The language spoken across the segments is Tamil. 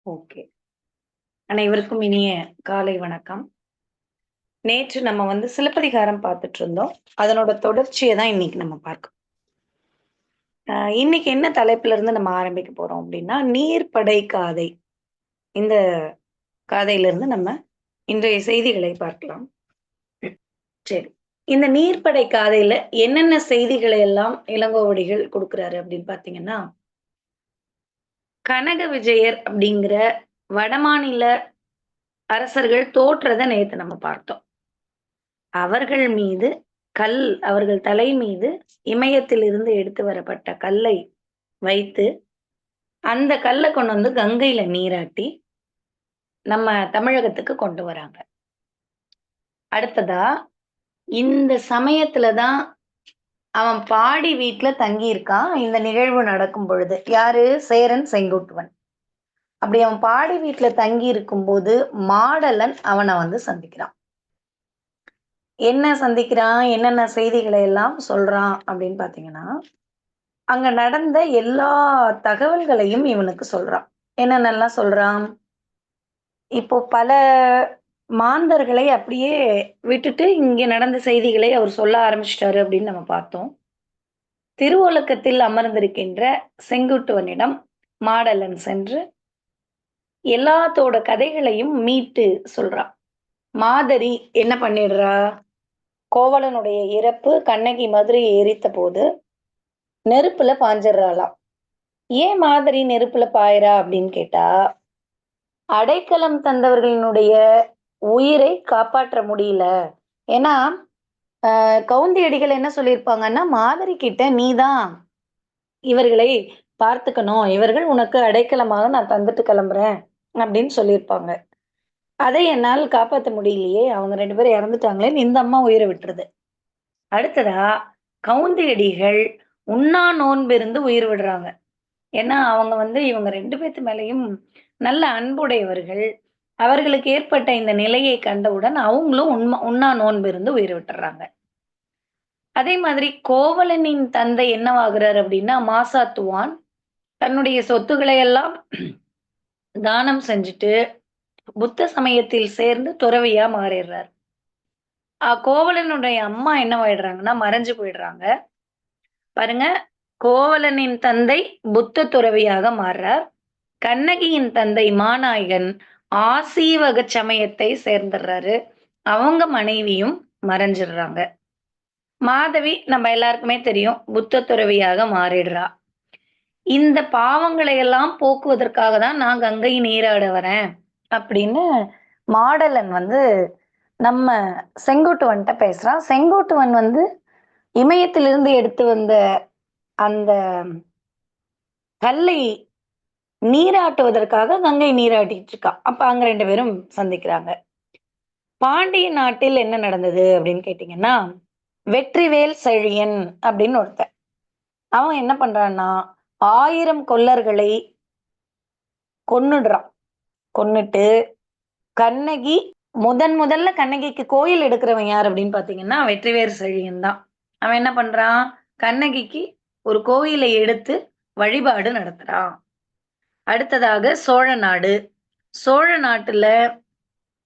ஓகே. அனைவருக்கும் இனிய காலை வணக்கம். நேற்று நம்ம சிலப்பதிகாரம் பார்த்துட்டு இருந்தோம். அதனோட தொடர்ச்சிய தான் இன்னைக்கு நம்ம பார்க்க இன்னைக்கு என்ன தலைப்புல இருந்து நம்ம ஆரம்பிக்க போறோம் அப்டின்னா, நீர்ப்படை காதை. இந்த காதையிலிருந்து நம்ம இன்றைய செய்திகளை பார்க்கலாம். சரி. இந்த நீர்ப்படை காதையில என்னென்ன செய்திகளை எல்லாம் இளங்கோவடிகள் குடுக்குறாரு அப்டின்னு பார்த்தீங்கன்னா, கனக விஜயர் அப்டிங்கிற வடமாநில அரசர்கள் தோற்றத நேத்து நம்ம பார்த்தோம். அவர்கள் மீது கல் அவர்கள் தலை மீது இமயத்திலிருந்து எடுத்து வரப்பட்ட கல்லை வைத்து, அந்த கல்ல கொண்டு கங்கையில நீராட்டி, நம்ம தமிழகத்துக்கு கொண்டு வராங்க. அடுத்ததா, இந்த சமயத்துல தான் அவன் பாடி வீட்ல தங்கியிருக்கான். இந்த நிகழ்வு நடக்கும் பொழுது. யாரு? சேரன் செங்குட்டுவன். அப்படி அவன் பாடி வீட்ல தங்கி இருக்கும்போது, மாடலன் அவன சந்திக்கிறான். என்ன சந்திக்கிறான்? என்னென்ன செய்திகளை எல்லாம் சொல்றான் அப்படின்னு பார்த்தீங்கன்னா, அங்க நடந்த எல்லா தகவல்களையும் இவனுக்கு சொல்றான். என்னென்னலாம் சொல்றான்? இப்போ பல மாந்தர்களை அப்படியே விட்டுட்டு, இங்க நடந்த செய்திகளை அவர் சொல்ல ஆரம்பிச்சுட்டாரு அப்படின்னு நம்ம பார்த்தோம். திருவோலக்கத்தில் அமர்ந்திருக்கின்ற செங்குட்டுவனிடம் மாடலன் சென்று எல்லாத்தோட கதைகளையும் மீட்டு சொல்றான். மாதரி என்ன பண்ணிடுறா? கோவலனுடைய இறப்பு கண்ணகி மதுரையை எரித்தபோது நெருப்புல பாய்ஞ்சிடுறாளாம். ஏன் மாதரி நெருப்புல பாயறா அப்படின்னு கேட்டா, அடைக்கலம் தந்தவர்களினுடைய உயிரை காப்பாற்ற முடியல. ஏன்னா, கவுந்தியடிகள் என்ன சொல்லியிருப்பாங்கன்னா, "மாதரி கிட்ட நீ தான் இவர்களை பார்த்துக்கணும். இவர்கள் உனக்கு அடைக்கலமாக நான் தந்துட்டு கிளம்புறேன்." அப்படின்னு சொல்லியிருப்பாங்க. அதை என்னால் காப்பாத்த முடியலையே. அவங்க 2 பேரும் இறந்துட்டாங்களேன்னு இந்த அம்மா உயிர விட்டுருது. அடுத்ததா, கவுந்தியடிகள் உண்ணா நோன்பிருந்து உயிர் விடுறாங்க. ஏன்னா, அவங்க இவங்க 2 பேத்து மேலயும் நல்ல அன்புடையவர்கள். அவர்களுக்கு ஏற்பட்ட இந்த நிலையை கண்டவுடன் அவங்களும் உண்ணா நோன்பு இருந்து உயிர் விட்டுர்றாங்க. அதே மாதிரி கோவலனின் தந்தை என்னவாகுறாரு அப்படின்னா, மாசாத்துவான் தன்னுடைய சொத்துக்களை எல்லாம் தானம் செஞ்சுட்டு, புத்த சமயத்தில் சேர்ந்து துறவியா மாறிடுறார். கோவலனுடைய அம்மா என்னவாயிடுறாங்கன்னா, மறைஞ்சு போயிடுறாங்க. பாருங்க, கோவலனின் தந்தை புத்த துறவியாக மாறுறார். கண்ணகியின் தந்தை மாநாயகன் ஆசீவக சமயத்தை சேர்ந்துடுறாரு. அவங்க மனைவியும் மறைஞ்சிடுறாங்க. மாதவி நம்ம எல்லாருக்குமே தெரியும். புத்த துறவியாக மாறிடுறா. இந்த பாவங்களை எல்லாம் போக்குவதற்காக தான் நான் கங்கை நீராட வரேன் அப்படின்னு மாடலன் நம்ம செங்குட்டுவன்ட்ட பேசுறான். செங்குட்டுவன் இமயத்திலிருந்து எடுத்து வந்த அந்த கல்லை நீராட்டுவதற்காக கங்கை நீராட்டிட்டு இருக்கான். அப்ப அங்க 2 பேரும் சந்திக்கிறாங்க. பாண்டிய நாட்டில் என்ன நடந்தது அப்படின்னு கேட்டீங்கன்னா, வெற்றிவேல் செழியன் அப்படின்னு ஒருத்தன். அவன் என்ன பண்றான்னா, 1000 கொல்லர்களை கொன்னுடுறான். கொன்னுட்டு கண்ணகி முதல்ல கண்ணகிக்கு கோயில் எடுக்கிறவன் யார் அப்படின்னு பார்த்தீங்கன்னா, வெற்றிவேல் செழியன் தான். அவன் என்ன பண்றான்? கண்ணகிக்கு ஒரு கோயிலை எடுத்து வழிபாடு நடத்துறான். அடுத்ததாக சோழ நாடு. சோழ நாட்டுல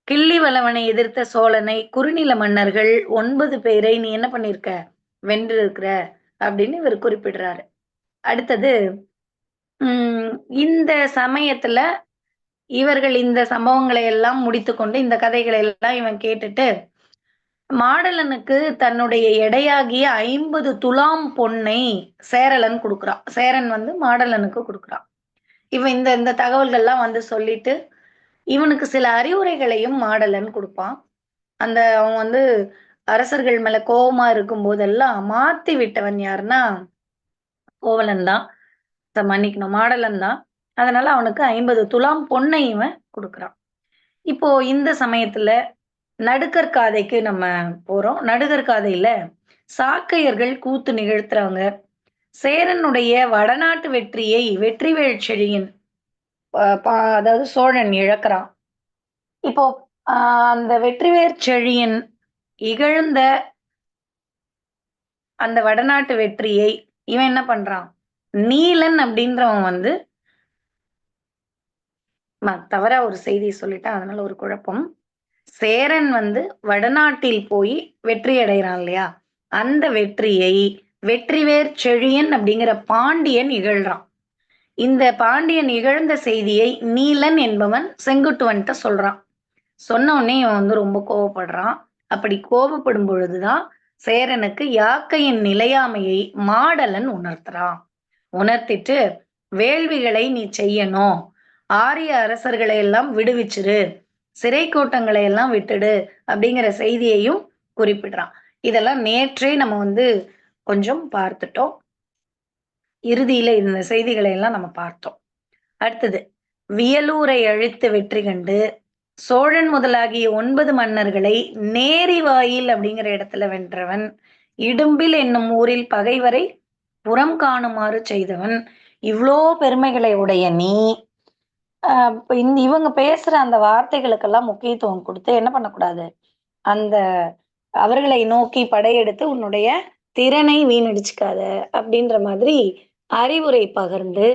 கிள்ளிவளவனை எதிர்த்த சோழனை குறுநில மன்னர்கள் 9 பேரை நீ என்ன பண்ணியிருக்க? வென்றிருக்கிற அப்படின்னு இவர் குறிப்பிடுறாரு. அடுத்தது இந்த சமயத்துல இவர்கள் இந்த சம்பவங்களை எல்லாம் முடித்துக்கொண்டு, இந்த கதைகளை எல்லாம் இவன் கேட்டுட்டு, மாடலனுக்கு தன்னுடைய எடையாகிய 50 துலாம் பொன்னை சேரலன் குடுக்குறான். சேரன் மாடலனுக்கு குடுக்குறான். இவன் இந்த இந்த தகவல்கள்லாம் சொல்லிட்டு, இவனுக்கு சில அறிவுரைகளையும் மாடலன் குடுப்பான். அவன் அரசர்கள் மேல கோவமா இருக்கும்போதெல்லாம் மாத்தி விட்டவன் யாருன்னா, கோவலன் தான். மன்னிக்கணும், மாடலன் தான். அதனால அவனுக்கு 50 துலாம் பொன்னை இவன் குடுக்குறான். இப்போ இந்த சமயத்துல நடுக்கற்காதைக்கு நம்ம போறோம். நடுகற்காதையில சாக்கையர்கள் கூத்து நிகழ்த்துறாங்க. சேரனுடைய வடநாட்டு வெற்றியை வெற்றிவேல் செழியன் அதாவது சோழன் இழக்கிறான். இப்போ அந்த வெற்றிவேற் செழியன் இகழ்ந்த அந்த வடநாட்டு வெற்றியை இவன் என்ன பண்றான்? நீலன் அப்படின்றவன் தவறா ஒரு செய்தி சொல்லிட்டேன். அதனால ஒரு குழப்பம். சேரன் வந்து வடநாட்டில் போய் வெற்றி அடைகிறான் இல்லையா? அந்த வெற்றியை வெற்றிவேற் செழியன் அப்படிங்கிற பாண்டியன் இகழ்றான். இந்த பாண்டியன் இகழ்ந்த செய்தியை நீலன் என்பவன் செங்குட்டுவன்ட்ட சொல்றான். சொன்ன உடனே இவன் வந்து ரொம்ப கோவப்படுறான். அப்படி கோபப்படும் பொழுதுதான் சேரனுக்கு யாக்கையின் நிலையாமையை மாடலன் உணர்த்துறான். உணர்த்திட்டு வேள்விகளை நீ செய்யணும். ஆரிய அரசர்களை எல்லாம் விடுவிச்சிரு. சிறை கூட்டங்களை எல்லாம் விட்டுடு அப்படிங்கிற செய்தியையும் குறிப்பிடுறான். இதெல்லாம் நேற்றே நம்ம வந்து கொஞ்சம் பார்த்துட்டோம். இறுதியில இந்த செய்திகளை எல்லாம் நம்ம பார்த்தோம். அடுத்தது வியலூரை அழித்து வெற்றி கண்டு சோழன் முதலாகிய 9 மன்னர்களை நேரிவாயில் அப்படிங்கிற இடத்துல வென்றவன். இடும்பில் என்னும் ஊரில் பகைவரை புறம் காணுமாறு செய்தவன். இவ்வளோ பெருமைகளை உடைய நீ இவங்க பேசுற அந்த வார்த்தைகளுக்கெல்லாம் முக்கியத்துவம் கொடுத்து என்ன பண்ணக்கூடாது, அந்த அவர்களை நோக்கி படையெடுத்து உன்னுடைய திறனை வீணடிச்சுக்காத அப்படின்ற மாதிரி அறிவுரை பகிர்ந்து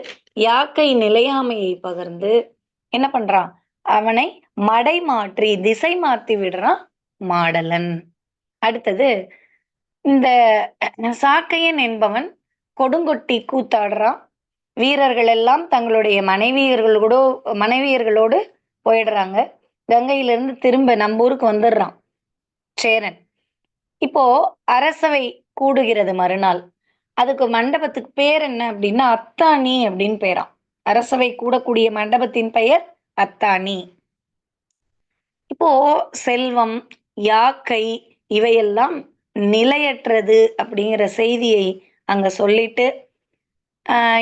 யாக்கை நிலையாமையை பகிர்ந்து என்ன பண்றான், அவனை மடை மாற்றி திசை மாத்தி விடுறான் மாடலன். அடுத்தது இந்த சாக்கையன் என்பவன் கொடுங்கொட்டி கூத்தாடுறான். வீரர்கள் எல்லாம் தங்களுடைய மனைவியர்களோடு போயிடுறாங்க. கங்கையிலிருந்து திரும்ப நம்ம ஊருக்கு வந்துடுறான் சேரன். இப்போ அரசவை கூடுகிறது மறுநாள். அதுக்கு மண்டபத்துக்கு பேர் என்ன அப்படின்னா அத்தாணி அப்படின்னு பேராம். அரசவை கூடக்கூடிய மண்டபத்தின் பெயர் அத்தாணி. இப்போ செல்வம், யாக்கை இவையெல்லாம் நிலையற்றது அப்படிங்கிற செய்தியை அங்க சொல்லிட்டு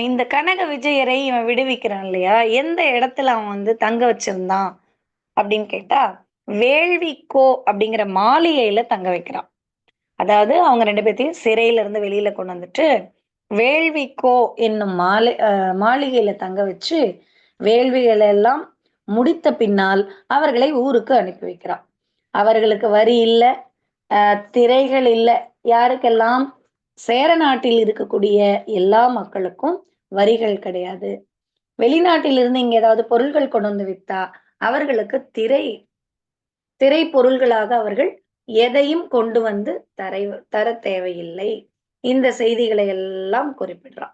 இந்த கனக விஜயரை இவன் விடுவிக்கிறான் இல்லையா? எந்த இடத்துல அவன் வந்து தங்க வச்சிருந்தான் அப்படின்னு கேட்டா வேள்விக்கோ அப்படிங்கிற மாளிகையில தங்க வைக்கிறான். அதாவது அவங்க 2 பேர்த்தையும் சிறையில இருந்து வெளியில கொண்டு வந்துட்டு வேள்விக்கோ என்னும் மாளிகையில தங்க வச்சு வேள்விகளை எல்லாம் முடித்த பின்னால் அவர்களை ஊருக்கு அனுப்பி வைக்கிறான். அவர்களுக்கு வரி இல்லை, திரைகள் இல்லை. யாருக்கெல்லாம்? சேர நாட்டில் இருக்கக்கூடிய எல்லா மக்களுக்கும் வரிகள் கிடையாது. வெளிநாட்டில் இருந்து இங்க ஏதாவது பொருள்கள் கொண்டு வந்து வித்தா அவர்களுக்கு திரை பொருள்களாக அவர்கள் எதையும் கொண்டு வந்து தர தேவையில்லை. இந்த செய்திகளை எல்லாம் குறிப்பிடுறான்.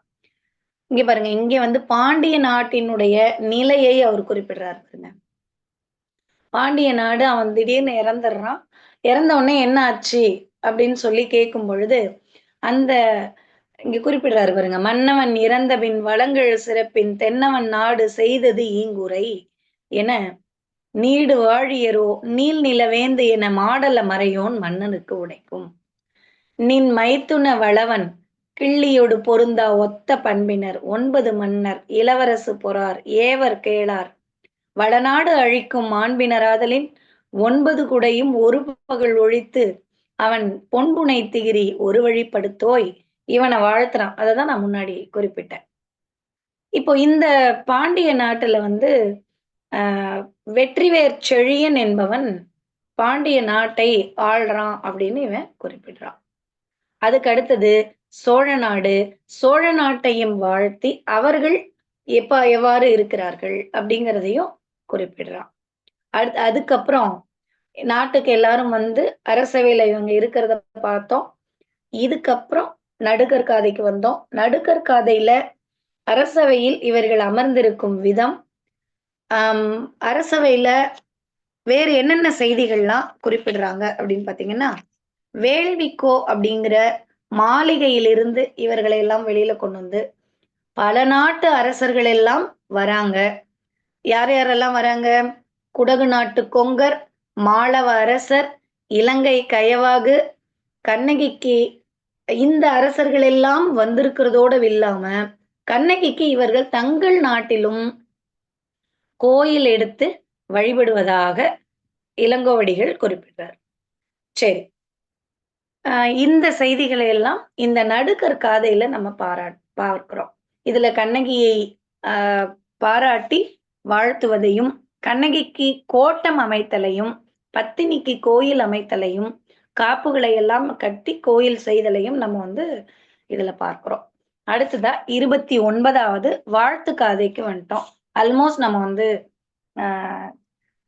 இங்க பாருங்க, இங்க வந்து பாண்டிய நாட்டினுடைய நிலையை அவர் குறிப்பிடுறாரு பாருங்க. பாண்டிய நாடு அவன் திடீர்னு இறந்துடுறான். இறந்த உடனே என்ன ஆச்சு அப்படின்னு சொல்லி கேட்கும் பொழுது அந்த இங்க குறிப்பிடுறாரு பாருங்க, மன்னவன் இறந்த பின் வளங்கள் சிறப்பின் தென்னவன் நாடு செய்தது ஈங்குரை என நீடு வாழியரோ நீல் நிலவேந்து என மாடல மறையோன் மன்னனுக்கு உடைக்கும். நின் மைத்துன வளவன் கிள்ளியோடு பொருந்தா ஒத்த பண்பினர் 9 மன்னர் இளவரசு பொறார் ஏவர் கேளார் வளநாடு அழிக்கும் மாண்பினராதலின் 9 குடையும் ஒரு பகல் ஒழித்து அவன் பொன்புனை திகிரி ஒரு வழிப்படுத்தோய் இவனை வாழ்த்துறான். அததான் நான் முன்னாடி குறிப்பிட்டேன். இப்போ இந்த பாண்டிய நாட்டுல வந்து வெற்றிவேற் செழியன் என்பவன் பாண்டிய நாட்டை ஆள்றான் அப்படின்னு இவன் குறிப்பிடுறான். அதுக்கு அடுத்தது சோழ நாடு, சோழ நாட்டையும் வாழ்த்தி அவர்கள் எவ்வாறு இருக்கிறார்கள் அப்படிங்கிறதையும் குறிப்பிடுறான். அதுக்கப்புறம் நாட்டுக்கு எல்லாரும் வந்து அரசவையில இவங்க இருக்கிறத பார்த்தோம். இதுக்கப்புறம் நடுகற்காதைக்கு வந்தோம். நடுகற்காதையில அரசவையில் இவர்கள் அமர்ந்திருக்கும் விதம், அரசவையில வேறு என்னென்ன செய்திகள்லாம் குறிப்பிடுறாங்க அப்படின்னு பாத்தீங்கன்னா, வேள்விக்கோ அப்படிங்கிற மாளிகையிலிருந்து இவர்களை எல்லாம் வெளியில கொண்டு வந்து பல நாட்டு அரசர்கள் எல்லாம் வராங்க. யார் யாரெல்லாம் வராங்க? குடகு நாட்டு கொங்கர், மாளவ அரசர், இலங்கை கயவாகு, கண்ணகிக்கு இந்த அரசர்கள் எல்லாம் வந்திருக்கிறதோட இல்லாம கண்ணகிக்கு இவர்கள் தங்கள் நாட்டிலும் கோயில் எடுத்து வழிபடுவதாக இளங்கோவடிகள் குறிப்பிட்டார். சரி, இந்த செய்திகளை எல்லாம் இந்த நடுகற்காதையில நம்ம பார்க்கிறோம். இதுல கண்ணகியை பாராட்டி வாழ்த்துவதையும், கண்ணகிக்கு கோட்டம் அமைத்தலையும், பத்தினிக்கு கோயில் அமைத்தலையும், காப்புகளை எல்லாம் கட்டி கோயில் செய்தலையும் நம்ம வந்து இதுல பார்க்கிறோம். அடுத்ததா 29வது வாழ்த்து காதைக்கு வந்துட்டோம். ஆல்மோஸ்ட் நம்ம வந்து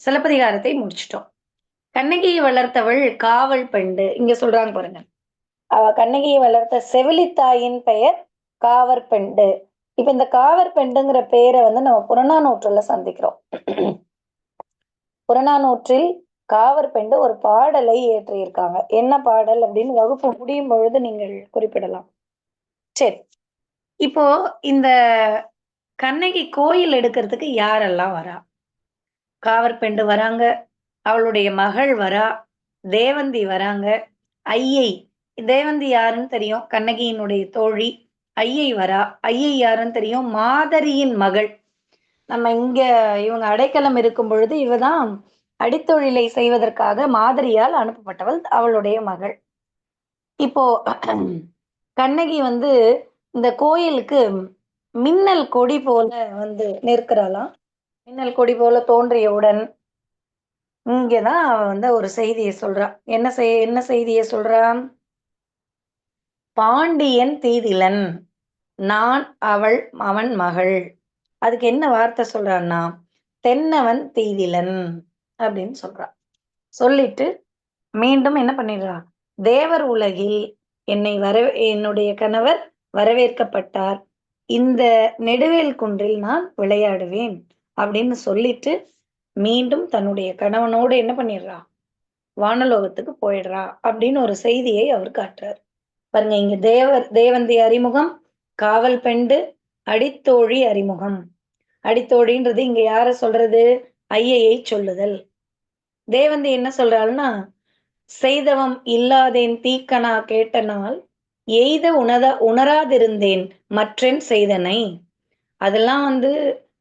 சிலப்பதிகாரத்தை முடிச்சிட்டோம். கண்ணகியை வளர்த்தவள் காவல் பெண்டு. இங்க சொல்றாங்க பாருங்க. அவ கண்ணகியை வளர்த்த செவிலித்தாயின் பெயர் காவற்பெண்டு. இப்ப இந்த காவற்பெண்டுங்கிற பெயரை வந்து நம்ம புறநானூற்றுல சந்திக்கிறோம். புறநானூற்றில் காவற்பெண்டு ஒரு பாடலை இயற்றியிருக்காங்க. என்ன பாடல் அப்படின்னு வகுப்பு முடியும் பொழுது நீங்கள் குறிப்பிடலாம். சரி, இப்போ இந்த கண்ணகி கோயில் எடுக்கிறதுக்கு யாரெல்லாம் வரா? காவற்பெண்டு வராங்க, அவளுடைய மகள் வரா, தேவந்தி வராங்க, ஐயை. தேவந்தி யாருன்னு தெரியும், கண்ணகியினுடைய தோழி. ஐயை வரா. ஐயை யாருன்னு தெரியும், மாதரியின் மகள். நம்ம இங்க இவங்க அடைக்கலம் இருக்கும் பொழுது இவதான் அடித்தொழிலை செய்வதற்காக மாதிரியால் அனுப்பப்பட்டவள், அவளுடைய மகள். இப்போ கண்ணகி வந்து இந்த கோயிலுக்கு மின்னல் கொடி போல வந்து நிற்கிறாளாம். மின்னல் கொடி போல தோன்றியவுடன் இங்கதான் அவ வந்து ஒரு செய்தியை சொல்றா. என்ன செய்தியை சொல்றா? பாண்டியன் தீதிலன், நான் அவள் அவன் மகள். அதுக்கு என்ன வார்த்தை சொல்றான்னா, தென்னவன் தீதிலன் அப்படின்னு சொல்றா. சொல்லிட்டு மீண்டும் என்ன பண்ணிடுறா, தேவர் உலகில் என்னுடைய கணவர் வரவேற்கப்பட்டார், இந்த நெடுவேல் குன்றில் நான் விளையாடுவேன் அப்படின்னு சொல்லிட்டு மீண்டும் தன்னுடைய கணவனோடு என்ன பண்ணிடுறா, வானலோகத்துக்கு போயிடுறா அப்படின்னு ஒரு செய்தியை அவர் காட்டுறார். பாருங்க, இங்க தேவந்தி அறிமுகம், காவல் பெண்டு, அடித்தோழி அறிமுகம். அடித்தோழின்றது இங்க யார சொல்றது, ஐயையை சொல்லுதல். தேவந்தி என்ன சொல்றாள்னா, செய்தவம் இல்லாதேன் தீக்கனா கேட்டனால் எய்த உணராதிருந்தேன் மற்றென் செய்தனை. அதெல்லாம் வந்து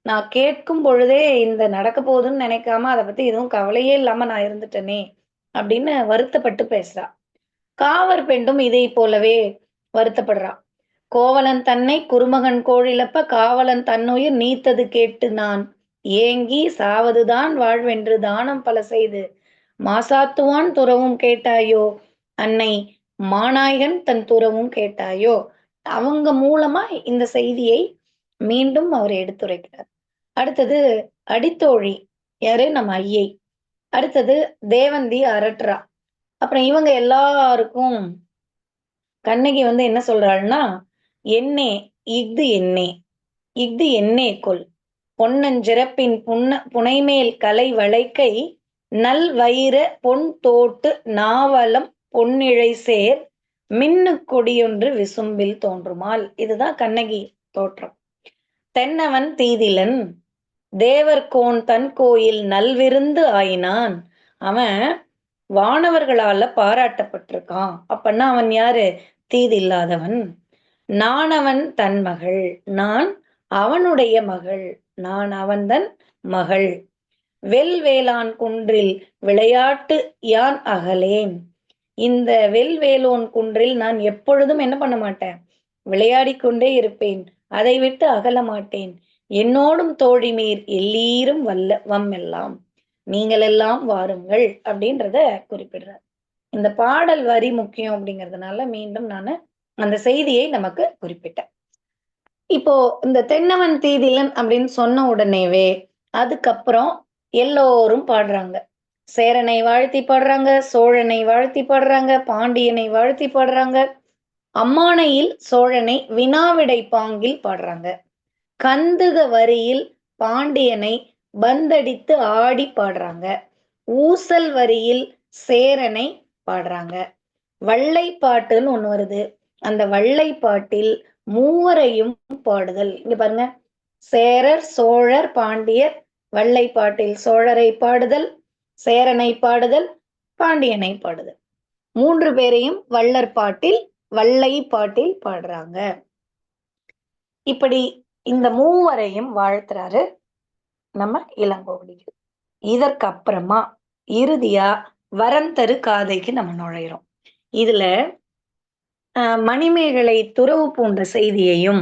நான் கேட்கும் பொழுதே இந்த நடக்க போகுதுன்னு நினைக்காம அதை பத்தி எதுவும் கவலையே இல்லாம நான் இருந்துட்டேனே அப்படின்னு வருத்தப்பட்டு பேசுறா. காவர் பெண்டும் இதை போலவே வருத்தப்படுறா. கோவலன் தன்னை குருமகன் கோழிழப்ப காவலன் தன்னுயிர் நீத்தது கேட்டு நான் ஏங்கி சாவதுதான் வாழ்வென்று தானம் பல செய்து மாசாத்துவான் துறவும் கேட்டாயோ, அன்னை மாநாயகன் தன் துறவும் கேட்டாயோ. அவங்க மூலமா இந்த செய்தியை மீண்டும் அவர் எடுத்துரைக்கிறார். அடுத்தது அடித்தோழி யாரு, நம்ம ஐயை. அடுத்தது தேவந்தி அரட்ரா. அப்புறம் இவங்க எல்லாருக்கும் கண்ணகி வந்து என்ன சொல்றாள்னா, என்னே இஃது என்னே கொல் பொன்னஞ்சிறப்பின் புனைமேல் கலை வளைக்கை நல் வைர பொன் தோட்டு நாவலம் பொன்னிழை சேர் மின்னு கொடியொன்று விசும்பில் தோன்றுமால். இதுதான் கண்ணகி தோற்றம். தென்னவன் தீதிலன், தேவர்கோன் தன் கோயில் நல்விருந்து ஆயினான். அவன் வானவர்களால பாராட்டப்பட்டிருக்கான். அப்பன்னா அவன் யாரு, தீதில்லாதவன். நான் அவன் தன் மகள், நான் அவனுடைய மகள், நான் அவன்தன் மகள். வெல்வேளான் குன்றில் விளையாட்டு யான் அகலேன். இந்த வெல்வேலோன் குன்றில் நான் எப்பொழுதும் என்ன பண்ண மாட்டேன், விளையாடிக் கொண்டே இருப்பேன், அதை விட்டு அகல மாட்டேன். என்னோடும் தோழிமீர் எல்லீரும் வம்மெல்லாம் நீங்கள் எல்லாம் வாருங்கள் அப்படின்றத குறிப்பிடுறார். இந்த பாடல் வரி முக்கியம் அப்படிங்கிறதுனால மீண்டும் நான் அந்த செய்தியை நமக்கு குறிப்பிட்டேன். இப்போ இந்த தென்னவன் தீதிலன் அப்படின்னு சொன்ன உடனேவே அதுக்கப்புறம் எல்லோரும் பாடுறாங்க. சேரனை வாழ்த்தி பாடுறாங்க, சோழனை வாழ்த்தி பாடுறாங்க, பாண்டியனை வாழ்த்தி பாடுறாங்க. அம்மானையில் சோழனை வினாவிடை பாங்கில் பாடுறாங்க. கந்துக வரியில் பாண்டியனை பந்தடித்து ஆடி பாடுறாங்க. ஊசல் வரியில் சேரனை பாடுறாங்க. வள்ளைப்பாட்டுன்னு ஒண்ணு வருது. அந்த வள்ளைப்பாட்டில் மூவரையும் பாடுதல். இங்க பாருங்க, சேரர் சோழர் பாண்டியர். வள்ளைப்பாட்டில் சோழரை பாடுதல், சேரனை பாடுதல், பாண்டியனை பாடுதல். 3 பேரையும் வள்ளற் பாட்டில் வள்ளைப்பாட்டில் பாடுறாங்க. இப்படி இந்த மூவரையும் வாழ்த்துறாரு நம்ம இளங்கோவடிகள். இதற்கு அப்புறமா இறுதியா வரந்தரு காதைக்கு நம்ம நுழையிறோம். இதுல மணிமேகலை துறவு போன்ற செய்தியையும்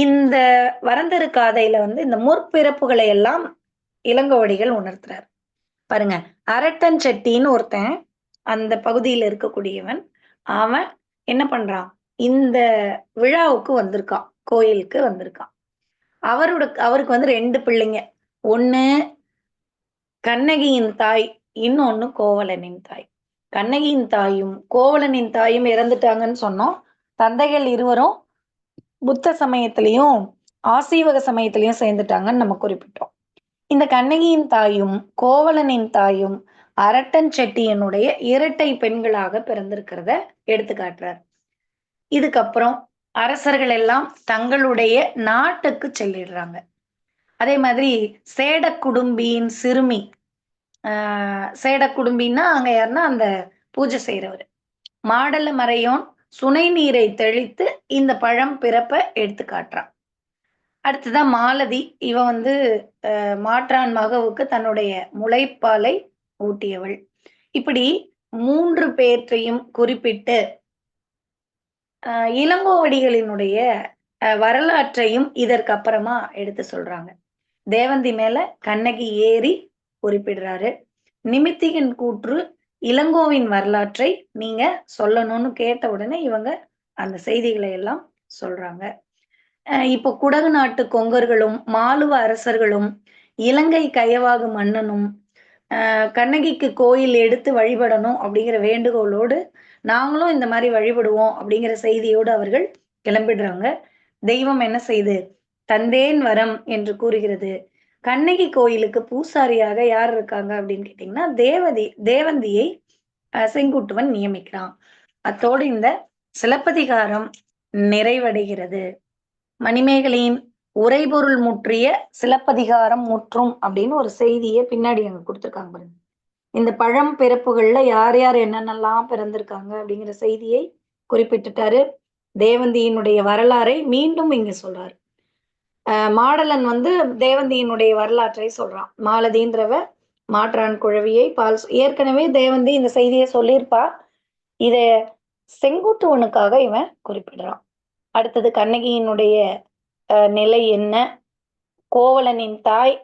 இந்த வரந்தரு காதையில வந்து இந்த முற்பிறப்புகளை எல்லாம் இளங்கோவடிகள் உணர்த்துறார். பாருங்க, அரட்டன் செட்டின்னு ஒருத்தன் அந்த பகுதியில் இருக்கக்கூடியவன், அவன் என்ன பண்றான், இந்த விழாவுக்கு வந்திருக்கான், கோயிலுக்கு வந்திருக்கான். அவருக்கு வந்து 2 பிள்ளைங்க. ஒண்ணு கண்ணகியின் தாய், இன்னொன்னு கோவலனின் தாய். கண்ணகியின் தாயும், கோவலனின் தாயும் இறந்துட்டாங்கன்னு சொன்னோம். தந்தைகள் இருவரும் புத்த சமயத்திலயும், ஆசீவக சமயத்திலயும் சேர்ந்துட்டாங்கன்னு நம்ம குறிப்பிட்டோம். இந்த கண்ணகியின் தாயும், கோவலனின் தாயும் அரட்டன் செட்டியனுடைய இரட்டை பெண்களாக பிறந்திருக்கிறத எடுத்து காட்டுறார். இதுக்கப்புறம் அரசர்கள் எல்லாம் தங்களுடைய நாட்டுக்கு செல்லிடுறாங்க. அதே மாதிரி சேட குடும்பியின் சிறுமி, சேட குடும்பின்னா அங்க யாருன்னா அந்த பூஜை செய்யறவர் மாடல மறையோன் சுனை நீரை தெளித்து இந்த பழம் பிறப்ப எடுத்து காட்டுறான். அடுத்ததான் மாலதி, இவ வந்து மாற்றான் மகவுக்கு தன்னுடைய முளைப்பாலை ஊட்டியவள். இப்படி 3 பேற்றையும் குறிப்பிட்டு இளங்கோவடிகளினுடைய வரலாற்றையும் இதற்கு அப்புறமா எடுத்து சொல்றாங்க. தேவந்தி மேல கண்ணகி ஏறி குறிப்பிடுறாரு. நிமித்திகன் கூற்று இளங்கோவின் வரலாற்றை நீங்க சொல்லணும்னு கேட்ட உடனே இவங்க அந்த செய்திகளை எல்லாம் சொல்றாங்க. இப்போ குடகு நாட்டு கொங்கர்களும் மாலுவ அரசர்களும் இலங்கை கயவாகு மன்னனும் கண்ணகிக்கு கோயில் எடுத்து வழிபடணும் அப்படிங்கிற வேண்டுகோளோடு நாங்களும் இந்த மாதிரி வழிபடுவோம் அப்படிங்கிற செய்தியோடு அவர்கள் கிளம்பிடுறாங்க. தெய்வம் என்ன செய்து தந்தேன் வரம் என்று கூறுகிறது. கண்ணகி கோயிலுக்கு பூசாரியாக யார் இருக்காங்க அப்படின்னு கேட்டீங்கன்னா தேவந்தியை செங்குட்டுவன் நியமிக்கிறான். அத்தோடு இந்த சிலப்பதிகாரம் நிறைவடைகிறது. மணிமேகலையின் உரைபொருள் முற்றிய சிலப்பதிகாரம் முற்றும் அப்படின்னு ஒரு செய்தியை பின்னாடி அங்க கொடுத்துருக்காங்க பாருங்க. இந்த பழம் பிறப்புகள்ல யார் யார் என்னென்னலாம் பிறந்திருக்காங்க அப்படிங்கிற செய்தியை குறிப்பிட்டுட்டாரு. தேவந்தியினுடைய வரலாறை மீண்டும் இங்க சொல்றாரு. மாடலன் வந்து தேவந்தியினுடைய வரலாற்றை சொல்றான். மாலதின்றவ மாற்றான் குழவியை பால் ஏற்கனவே தேவந்தி இந்த செய்தியை சொல்லியிருப்பா. இத செங்குட்டுவனுக்காக இவன் குறிப்பிடுறான். அடுத்தது கண்ணகியினுடைய நிலை என்ன, கோவலனின் தாய்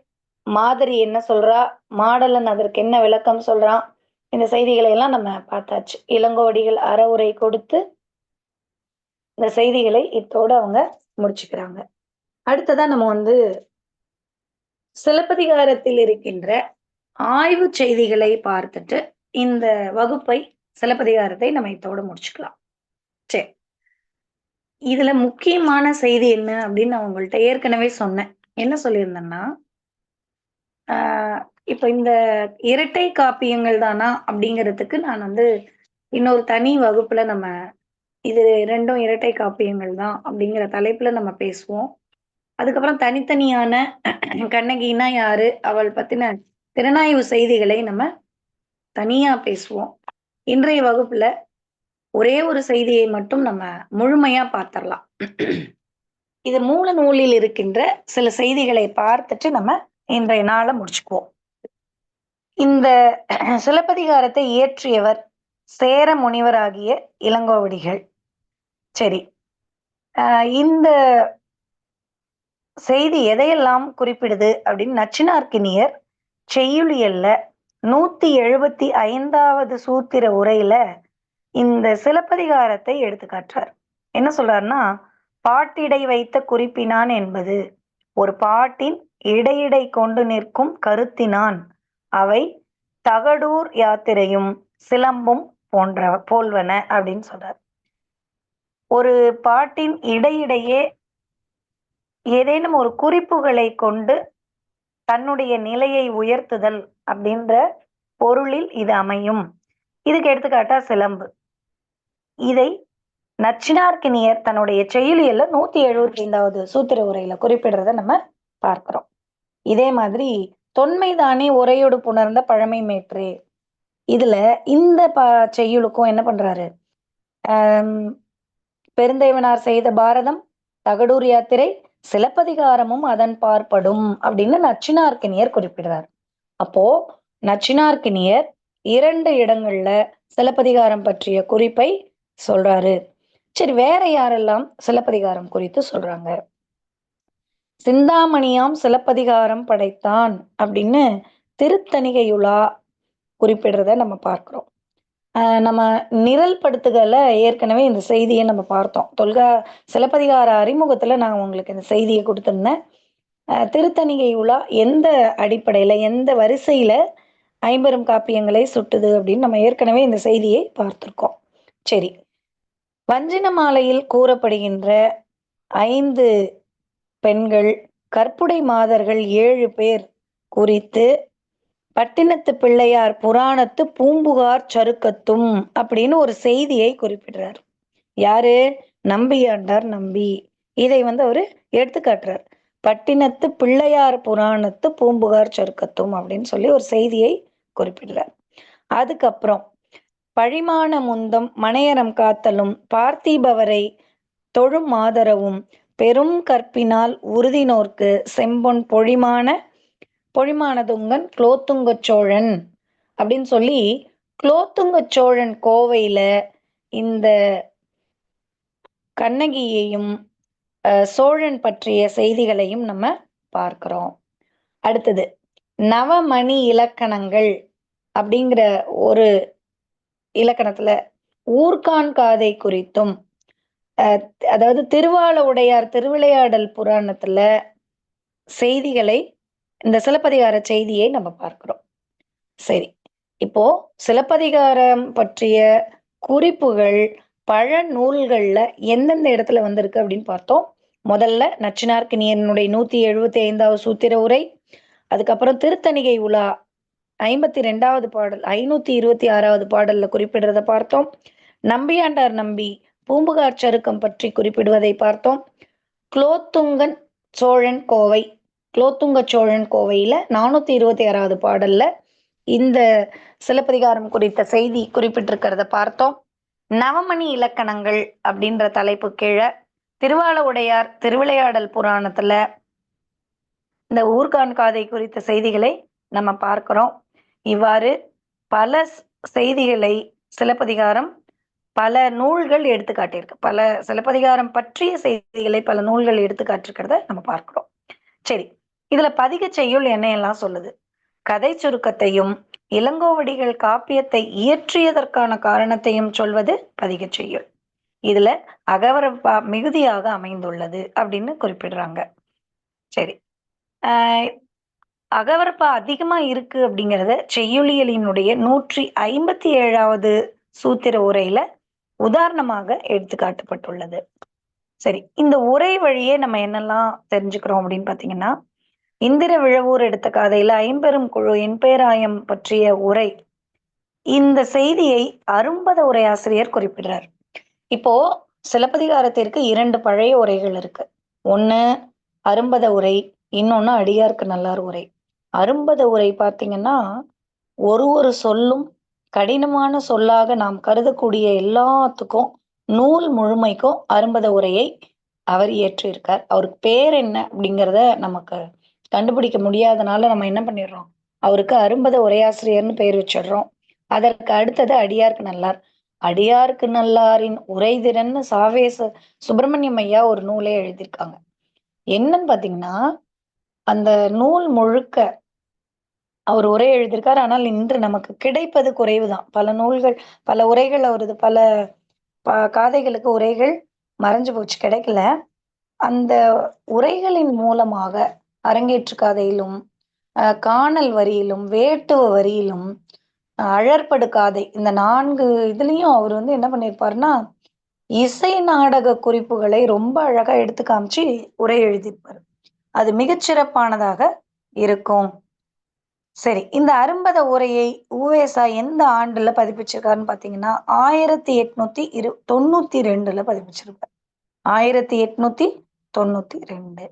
மாதிரி என்ன சொல்றா, மாடலன் அதற்கு என்ன விளக்கம் சொல்றான், இந்த செய்திகளை எல்லாம் நம்ம பார்த்தாச்சு. இளங்கோவடிகள் அறவுரை கொடுத்து இந்த செய்திகளை இத்தோடு அவங்க முடிச்சுக்கிறாங்க. அடுத்ததா நம்ம வந்து சிலப்பதிகாரத்தில் இருக்கின்ற ஆய்வு செய்திகளை பார்த்துட்டு இந்த வகுப்பை சிலப்பதிகாரத்தை நம்ம இத்தோடு முடிச்சுக்கலாம். சரி, இதுல முக்கியமான செய்தி என்ன அப்படின்னு நான் உங்கள்கிட்ட ஏற்கனவே சொன்னேன். என்ன சொல்லியிருந்தேன்னா, இப்ப இந்த இரட்டை காப்பியங்கள் தானா அப்படிங்கிறதுக்கு நான் வந்து இன்னொரு தனி வகுப்புல நம்ம இது 2ம் இரட்டை காப்பியங்கள் தான் அப்படிங்கிற தலைப்புல நம்ம பேசுவோம். அதுக்கப்புறம் தனித்தனியான கண்ணகினா யாரு, அவள் பத்தின திறனாய்வு செய்திகளை நம்ம தனியா பேசுவோம். இன்றைய வகுப்புல ஒரே ஒரு செய்தியை மட்டும் நம்ம முழுமையா பார்த்திடலாம். இது மூல நூலில் இருக்கின்ற சில செய்திகளை பார்த்துட்டு நம்ம இன்றைய நாளை முடிச்சுக்குவோம். இந்த சிலப்பதிகாரத்தை இயற்றியவர் சேர முனிவராகிய இளங்கோவடிகள். சரி, இந்த செய்தி எதையெல்லாம் குறிப்பிடுது அப்படின்னு நச்சினார்க்கினியர் செய்யுளியல்ல 175வது சூத்திர உரையில இந்த சிலப்பதிகாரத்தை எடுத்து காட்டுறார். என்ன சொல்றாருன்னா, பாட்டிடை வைத்த குறிப்பினான் என்பது ஒரு பாட்டின் இடையிடை கொண்டு நிற்கும் கருத்தினான், அவை தகடூர் யாத்திரையும் சிலம்பும் போல்வன அப்படின்னு சொல்றார். ஒரு பாட்டின் இடையிடையே ஏதேனும் ஒரு குறிப்புகளை கொண்டு தன்னுடைய நிலையை உயர்த்துதல் அப்படின்ற பொருளில் இது அமையும். இதுக்கு எடுத்துக்காட்டா சிலம்பு. இதை நச்சினார்க்கினியர் தன்னுடைய செய்யுளியல்ல 175வது சூத்திர உரையில குறிப்பிடுறத நம்ம பார்க்கிறோம். இதே மாதிரி தொன்மைதானே உரையோடு புணர்ந்த பழமை மேற்று, இதுல இந்த செய்யுளுக்கும் என்ன பண்றாரு, பெருந்தேவனார் செய்த பாரதம், தகடூர் யாத்திரை, சிலப்பதிகாரமும் அதன் பார்ப்படும் அப்படின்னு நச்சினார்க்கினியர் குறிப்பிடுறார். அப்போ நச்சினார்க்கினியர் 2 இடங்கள்ல சிலப்பதிகாரம் பற்றிய குறிப்பை சொல்றாரு. சரி, வேற யாரெல்லாம் சிலப்பதிகாரம் குறித்து சொல்றாங்க? சிந்தாமணியாம் சிலப்பதிகாரம் படைத்தான் அப்படின்னு திருத்தணிகையுலா குறிப்பிடுறத நம்ம பார்க்கிறோம். நம்ம நிரல் படுத்துதல ஏற்கனவே இந்த செய்தியை நம்ம பார்த்தோம். சிலப்பதிகார அறிமுகத்துல நான் உங்களுக்கு இந்த செய்தியை கொடுத்திருந்தேன். திருத்தணிகை உலா எந்த அடிப்படையில, எந்த வரிசையில ஐம்பெரும் காப்பியங்களை சுட்டுது அப்படின்னு நம்ம ஏற்கனவே இந்த செய்தியை பார்த்திருக்கோம். சரி. வஞ்சின மாலையில் கூறப்படுகின்ற 5 பெண்கள், கற்புடை மாதர்கள் 7 பேர் குறித்து பட்டினத்து பிள்ளையார் புராணத்து பூம்புகார் சருக்கத்தும் அப்படின்னு ஒரு செய்தியை குறிப்பிடுறார். யாரு? நம்பியாண்டார் நம்பி. இதை அவரு எடுத்து காட்டுறார். பட்டினத்து பிள்ளையார் புராணத்து பூம்புகார் சருக்கத்தும் அப்படின்னு சொல்லி ஒரு செய்தியை குறிப்பிடுறார். அதுக்கப்புறம் பழிமான முந்தம் மனையறம் காத்தலும் பார்த்தீபவரை தொழும் மாதரவும் பெரும் கற்பினால் உறுதினோர்க்கு செம்பொன் பொழிமானதுங்கன் குலோத்துங்க சோழன் அப்படின்னு சொல்லி குலோத்துங்க சோழன் கோவையில இந்த கண்ணகியையும் சோழன் பற்றிய செய்திகளையும் நம்ம பார்க்கிறோம். அடுத்தது நவமணி இலக்கணங்கள் அப்படிங்கிற ஒரு இலக்கணத்துல ஊர்கான் காதை குறித்தும் அதாவது திருவாள உடையார் திருவிளையாடல் புராணத்துல செய்திகளை இந்த சிலப்பதிகார செய்தியை நம்ம பார்க்கிறோம். சரி, இப்போ சிலப்பதிகாரம் பற்றிய குறிப்புகள் பழ நூல்கள்ல எந்தெந்த இடத்துல வந்திருக்கு அப்படின்னு பார்த்தோம். முதல்ல நச்சினார்க்கினியனுடைய 175வது சூத்திர உரை, அதுக்கப்புறம் திருத்தணிகை உலா 52வது பாடல் 526வது பாடல்ல குறிப்பிடுறத பார்த்தோம். நம்பியாண்டார் நம்பி பூம்புகார் சருக்கம் பற்றி குறிப்பிடுவதை பார்த்தோம். குலோத்துங்க சோழன் கோவையில 426வது பாடல்ல இந்த சிலப்பதிகாரம் குறித்த செய்தி குறிப்பிட்டிருக்கிறத பார்த்தோம். நவமணி இலக்கணங்கள் அப்படின்ற தலைப்பு கீழே திருவாள உடையார் திருவிளையாடல் புராணத்துல இந்த ஊர்கான் காதை குறித்த செய்திகளை நம்ம பார்க்கிறோம். இவ்வாறு பல செய்திகளை சிலப்பதிகாரம் பல நூல்கள் எடுத்து காட்டியிருக்கு. பல சிலப்பதிகாரம் பற்றிய செய்திகளை பல நூல்கள் எடுத்து காட்டிருக்கிறத நம்ம பார்க்கிறோம். சரி, இதுல பதிக செய்யுள் என்னையெல்லாம் சொல்லுது? கதை சுருக்கத்தையும் இளங்கோவடிகள் காப்பியத்தை இயற்றியதற்கான காரணத்தையும் சொல்வது பதிக செய்யுள். இதுல அகவரப்பா மிகுதியாக அமைந்துள்ளது அப்படின்னு குறிப்பிடுறாங்க. சரி, அகவரப்பா அதிகமா இருக்கு அப்படிங்கிறத செய்யுளியலினுடைய 157வது சூத்திர உரையில உதாரணமாக எடுத்து காட்டப்பட்டுள்ளது. சரி, இந்த உரை வழியே நம்ம என்னெல்லாம் தெரிஞ்சுக்கிறோம் அப்படின்னு பாத்தீங்கன்னா, இந்திர விழவூர் எடுத்த கதையில ஐம்பெரும் குழு என்பேராயம் பற்றிய உரை, இந்த செய்தியை அரும்பத உரையாசிரியர் குறிப்பிடுறார். இப்போ சிலப்பதிகாரத்திற்கு 2 பழைய உரைகள் இருக்கு. ஒண்ணு அரும்பத உரை, இன்னொன்னு அடியார்க்கு நல்லார் உரை. அரும்பத உரை பார்த்தீங்கன்னா ஒரு சொல்லும் கடினமான சொல்லாக நாம் கருதக்கூடிய எல்லாத்துக்கும் நூல் முழுமைக்கும் அரும்பத உரையை அவர் இயற்றியிருக்கார். அவருக்கு பேர் என்ன அப்படிங்கிறத நமக்கு கண்டுபிடிக்க முடியாதனால நம்ம என்ன பண்ணிடுறோம், அவருக்கு அரும்பத உரையாசிரியர்னு பேர் வச்சிடுறோம். அதற்கு அடுத்தது அடியார்க்கு நல்லார். அடியார்க்கு நல்லாரின் உரைதிறன்னு சாவேச சுப்பிரமணியம் ஐயா ஒரு நூலே எழுதியிருக்காங்க. என்னன்னு பாத்தீங்கன்னா, அந்த நூல் முழுக்க அவர் உரை எழுதியிருக்காரு. ஆனால் இன்று நமக்கு கிடைப்பது குறைவுதான். பல நூல்கள் பல உரைகள் அவரது பல காதைகளுக்கு உரைகள் மறைஞ்சு போச்சு, கிடைக்கல. அந்த உரைகளின் மூலமாக அரங்கேற்று காதையிலும் காணல் வரியிலும் வேட்டுவ வரியிலும் அழற்படு காதை இந்த 4 இதுலயும் அவர் என்ன பண்ணியிருப்பாருன்னா, இசை நாடக குறிப்புகளை ரொம்ப அழகா எடுத்து காமிச்சு உரை எழுதியிருப்பாரு. அது மிகச்சிறப்பானதாக இருக்கும். சரி, இந்த அரும்பத உரையை உவேசா எந்த ஆண்டுல பதிப்பிச்சிருக்காருன்னு பாத்தீங்கன்னா 1892ல பதிப்பிச்சிருப்பார். 1892.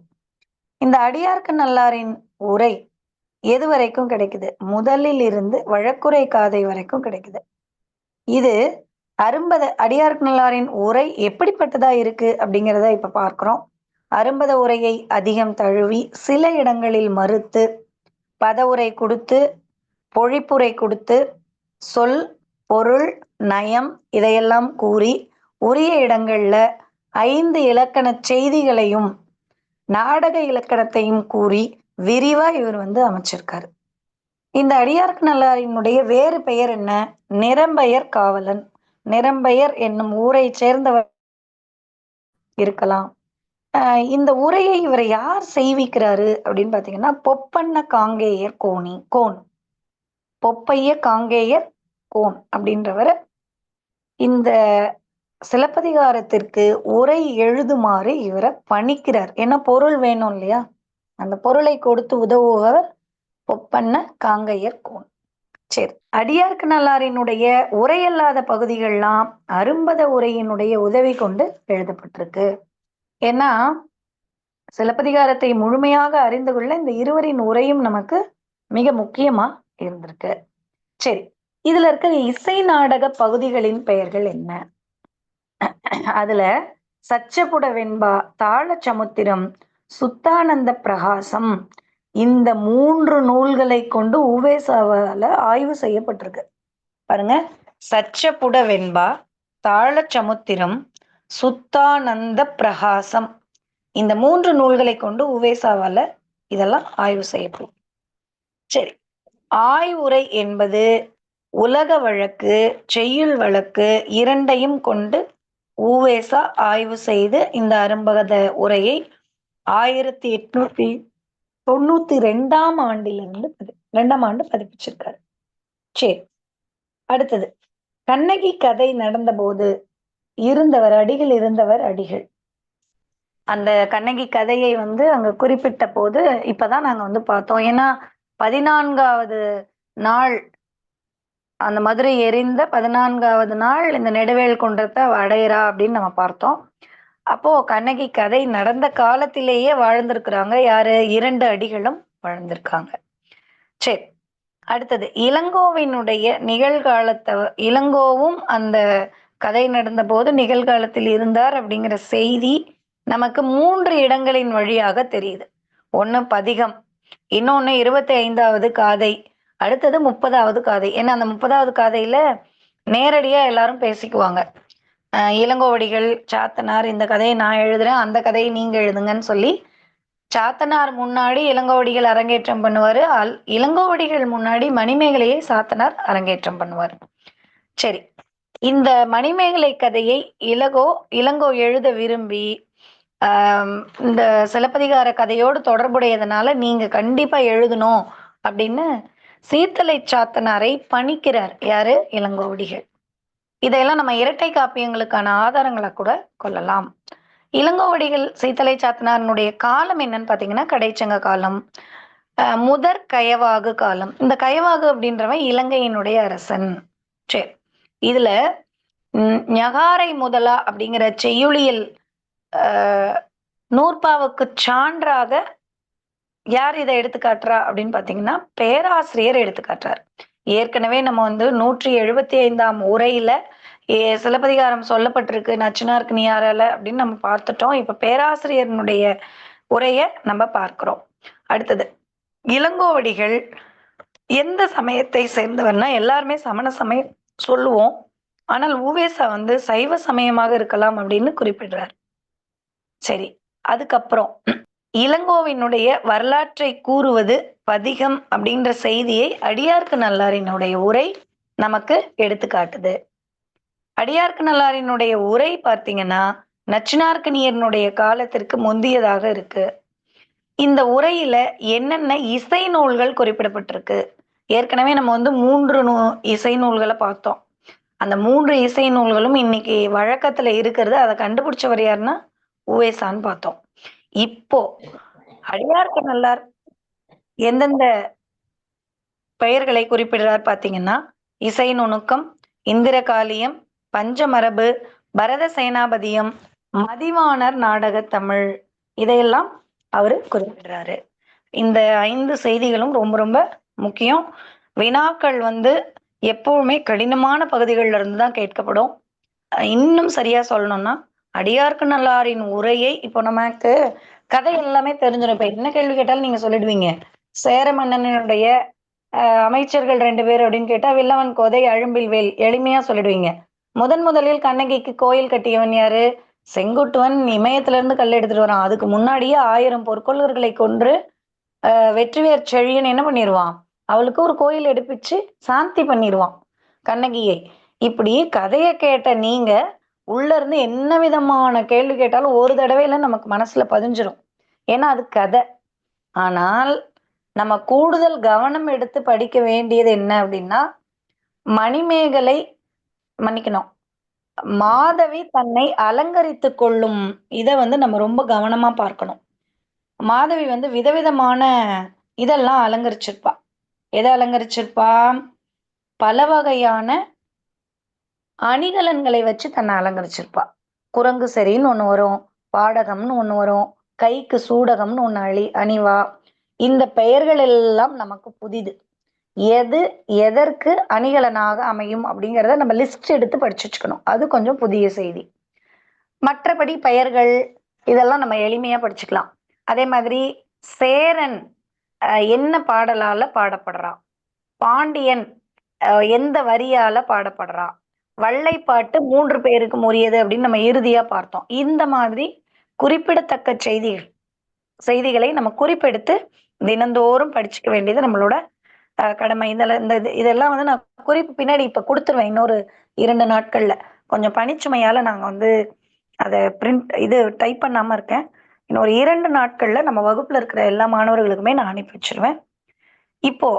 இந்த அடியார்க்கு நல்லாரின் உரை எது வரைக்கும் கிடைக்குது? முதலில் இருந்து வழக்குரை காதை வரைக்கும் கிடைக்குது. இது அரும்பத அடியார்க்கு நல்லாரின் உரை எப்படிப்பட்டதா இருக்கு அப்படிங்கிறத இப்ப பார்க்கிறோம். அரும்பத உரையை அதிகம் தழுவி சில இடங்களில் மறுத்து பதவுரை கொடுத்து பொழிப்புரை கொடுத்து சொல் பொருள் நயம் இதையெல்லாம் கூறி உரிய இடங்கள்ல 5 இலக்கண செய்திகளையும் நாடக இலக்கணத்தையும் கூறி விரிவா இவர் அமைச்சிருக்காரு. இந்த அடியார்க்கு நல்லாரினுடைய வேறு பெயர் என்ன? நிரம்பெயர் காவலன். நிரம்பெயர் என்னும் ஊரை சேர்ந்தவர் இருக்கலாம், இந்த உரையை இவரை யார் செய்விக்கிறாரு அப்படின்னு பார்த்தீங்கன்னா, பொப்பண்ண காங்கேயர் கோன். பொப்பைய காங்கேயர் கோன் அப்படின்றவர் இந்த சிலப்பதிகாரத்திற்கு உரை எழுதுமாறு இவரை பணிக்கிறார். ஏன்னா பொருள் வேணும் இல்லையா? அந்த பொருளை கொடுத்து உதவுபவர் பொப்பண்ண காங்கேயர் கோன். சரி. அடியார்க்கு நல்லாரினுடைய உரையல்லாத பகுதிகள்லாம் அரும்பத உரையினுடைய உதவி கொண்டு எழுதப்பட்டிருக்கு. ஏன்னா சிலப்பதிகாரத்தை முழுமையாக அறிந்து கொள்ள இந்த இருவரின் உரையும் நமக்கு மிக முக்கியமா இருந்திருக்கு. சரி, இதுல இருக்க இசை நாடக பகுதிகளின் பெயர்கள் என்ன? அதுல சச்சபுட வெண்பா, தாள சமுத்திரம், சுத்தானந்த பிரகாசம் இந்த 3 நூல்களை கொண்டு உவேசாவால ஆய்வு செய்யப்பட்டிருக்கு. பாருங்க, சச்சபுட வெண்பா, தாள சமுத்திரம், சுத்தானந்த பிரகாசம் இந்த 3 நூல்களை கொண்டு உவேசாவால இதெல்லாம் ஆய்வு செய்யப்படும். சரி, ஆய்வுரை என்பது உலக வழக்கு, செய்யுள் வழக்கு இரண்டையும் கொண்டு உவேசா ஆய்வு செய்து இந்த அரும்பத உரையை 1892 ஆண்டிலிருந்து 2ஆம் ஆண்டு பதிப்பிச்சிருக்காரு. சரி, அடுத்தது கண்ணகி கதை நடந்த போது அடிகள் இருந்தவர் அடிகள். அந்த கண்ணகி கதையை அங்க குறிப்பிட்ட போது இப்பதான் நாங்க பார்த்தோம். ஏன்னா 14வது நாள் அந்த மதுரை எரிந்த 14வது நாள் இந்த நெடுவேல் குன்றத்தை அடையிறா அப்படின்னு நம்ம பார்த்தோம். அப்போ கண்ணகி கதை நடந்த காலத்திலேயே வாழ்ந்திருக்கிறாங்க. யாரு? 2 அடிகளும் வாழ்ந்திருக்காங்க. சரி, அடுத்தது இளங்கோவினுடைய நிகழ்காலத்தை இளங்கோவும் அந்த கதை நடந்த போது நிகழ்காலத்தில் இருந்தார் அப்படிங்கிற செய்தி நமக்கு 3 இடங்களின் வழியாக தெரியுது. ஒண்ணு பதிகம், இன்னொன்னு 25வது காதை, அடுத்தது 30வது காதை. ஏன்னா அந்த 30வது காதையில நேரடியா எல்லாரும் பேசிக்குவாங்க. இளங்கோவடிகள், சாத்தனார் இந்த கதையை நான் எழுதுறேன், அந்த கதையை நீங்க எழுதுங்கன்னு சொல்லி சாத்தனார் முன்னாடி இளங்கோவடிகள் அரங்கேற்றம் பண்ணுவாரு. இளங்கோவடிகள் முன்னாடி மணிமேகலையை சாத்தனார் அரங்கேற்றம் பண்ணுவார். சரி, இந்த மணிமேகலை கதையை இளங்கோ எழுத விரும்பி இந்த சிலப்பதிகார கதையோடு தொடர்புடையதுனால நீங்க கண்டிப்பா எழுதணும் அப்படின்னு சீத்தலை சாத்தனாரை பணிக்கிறார். யாரு? இளங்கோவடிகள். இதையெல்லாம் நம்ம இரட்டை காப்பியங்களுக்கான ஆதாரங்களை கூட கொள்ளலாம். இளங்கோவடிகள் சீத்தலை சாத்தனாரனுடைய காலம் என்னன்னு பாத்தீங்கன்னா கடைச்சங்க காலம், முதற் கயவாகு காலம். இந்த கயவாகு அப்படின்றவன் இலங்கையினுடைய அரசன். சரி, இதுல ஞகாரை முதலா அப்படிங்கிற செய்யுளியல் நூற்பாவுக்கு சான்றாக யார் இதை எடுத்துக்காட்டுறா அப்படின்னு பாத்தீங்கன்னா பேராசிரியர் எடுத்துக்காட்டுறார். ஏற்கனவே நம்ம 175ஆம் உரையில சிலப்பதிகாரம் சொல்லப்பட்டிருக்கு நச்சினார்க்கு நீயாரால அப்படின்னு நம்ம பார்த்துட்டோம். இப்ப பேராசிரியனுடைய உரைய நம்ம பார்க்கிறோம். அடுத்தது இளங்கோவடிகள் எந்த சமயத்தை சேர்ந்தவர்னா எல்லாருமே சமண சமயம் சொல்லுவோம். ஆனால் உவேசா சைவ சமயமாக இருக்கலாம் அப்படின்னு குறிப்பிடுறார். சரி, அதுக்கப்புறம் இளங்கோவினுடைய வரலாற்றை கூறுவது பதிகம் அப்படின்ற செய்தியை அடியார்க்கு நல்லாரினுடைய உரை நமக்கு எடுத்துக்காட்டுது. அடியார்க்கு நல்லாரினுடைய உரை பார்த்தீங்கன்னா நச்சினார்க்கனியனுடைய காலத்திற்கு முந்தியதாக இருக்கு. இந்த உரையில என்னென்ன இசை நூல்கள் குறிப்பிடப்பட்டிருக்கு? ஏற்கனவே நம்ம 3 இசை நூல்களை பார்த்தோம். அந்த 3 இசை நூல்களும் இன்னைக்கு வழக்கத்துல இருக்கிறது. அதை கண்டுபிடிச்சவர் யாருன்னா உவேசான்னு பார்த்தோம். இப்போ அடியார்க்கு நல்லார் எந்தெந்த பெயர்களை குறிப்பிடுறார் பாத்தீங்கன்னா இசை நுணுக்கம், இந்திரகாலியம், பஞ்சமரபு, பரத சேனாபதியம், மதிவாணர் நாடக தமிழ் இதையெல்லாம் அவரு குறிப்பிடுறாரு. இந்த 5 செய்திகளும் ரொம்ப ரொம்ப முக்கியம். வினாக்கள் எப்பவுமே கடினமான பகுதிகளில் இருந்து தான் கேட்கப்படும். இன்னும் சரியா சொல்லணும்னா அடியார்க்கு நல்லாரின் உரையை இப்போ நமக்கு கதை எல்லாமே தெரிஞ்சிடும். இப்ப என்ன கேள்வி கேட்டாலும் நீங்க சொல்லிடுவீங்க. சேர மன்னனுடைய அமைச்சர்கள் 2 பேர் அப்படின்னு கேட்டா வில்லவன் கோதை, அழும்பில் வேல் எளிமையா சொல்லிடுவீங்க. முதலில் கண்ணகிக்கு கோயில் கட்டியவன் யாரு? செங்குட்டுவன் இமயத்துல இருந்து கல் எடுத்துட்டு வரான். அதுக்கு முன்னாடியே 1000 பொற்கொள்ளர்களை கொன்று வெற்றிவேர் செழியன் என்ன பண்ணிடுவான்? அவளுக்கு ஒரு கோயில் எடுப்பிச்சு சாந்தி பண்ணிடுவான் கண்ணகியை. இப்படி கதையை கேட்ட நீங்க உள்ள இருந்து என்ன விதமான கேள்வி கேட்டாலும் ஒரு தடவையில நமக்கு மனசுல பதிஞ்சிரும். ஏன்னா அது கதை. ஆனால் நம்ம கூடுதல் கவனம் எடுத்து படிக்க வேண்டியது என்ன அப்படின்னா, மணிமேகலை மன்னிக்கணும். மாதவி தன்னை அலங்கரித்துக் கொள்ளும் இத நம்ம ரொம்ப கவனமா பார்க்கணும். மாதவி விதவிதமான இதெல்லாம் அலங்கரிச்சிருப்பா. எத அலங்கரிச்சிருப்பா? பல வகையான அணிகலன்களை வச்சு தன்னை அலங்கரிச்சிருப்பா. குரங்கு சரின்னு ஒண்ணு வரும். பாடகம்னு ஒண்ணு வரும். கைக்கு சூடகம்னு ஒண்ணு அணிவா. இந்த பெயர்கள் எல்லாம் நமக்கு புதிது. எது எதற்கு அணிகலனாக அமையும் அப்படிங்கிறத நம்ம லிஸ்ட் எடுத்து படிச்சு வச்சுக்கணும். அது கொஞ்சம் புதிய செய்தி. மற்றபடி பெயர்கள் இதெல்லாம் நம்ம எளிமையா படிச்சுக்கலாம். அதே மாதிரி சேரன் என்ன பாடலால பாடப்படுறான்? பாண்டியன் எந்த வரியால பாடப்படுறான்? வள்ளைப்பாட்டு 3 பேருக்கு உரியது அப்படின்னு நம்ம இறுதியா பார்த்தோம். இந்த மாதிரி குறிப்பிடத்தக்க செய்திகளை நம்ம குறிப்பெடுத்து தினந்தோறும் படிச்சுக்க வேண்டியது நம்மளோட கடமை. இதெல்லாம் நான் குறிப்பு பின்னாடி இப்ப குடுத்துருவேன். இன்னொரு 2 நாட்கள்ல. கொஞ்சம் பணிச்சுமையால நாங்க அத டைப் பண்ணாம இருக்கேன். இன்னொரு 2 நாட்கள்ல நம்ம வகுப்புல இருக்கிற எல்லா மாணவர்களுக்குமே நான் அனுப்பி வச்சுருவேன். இப்போ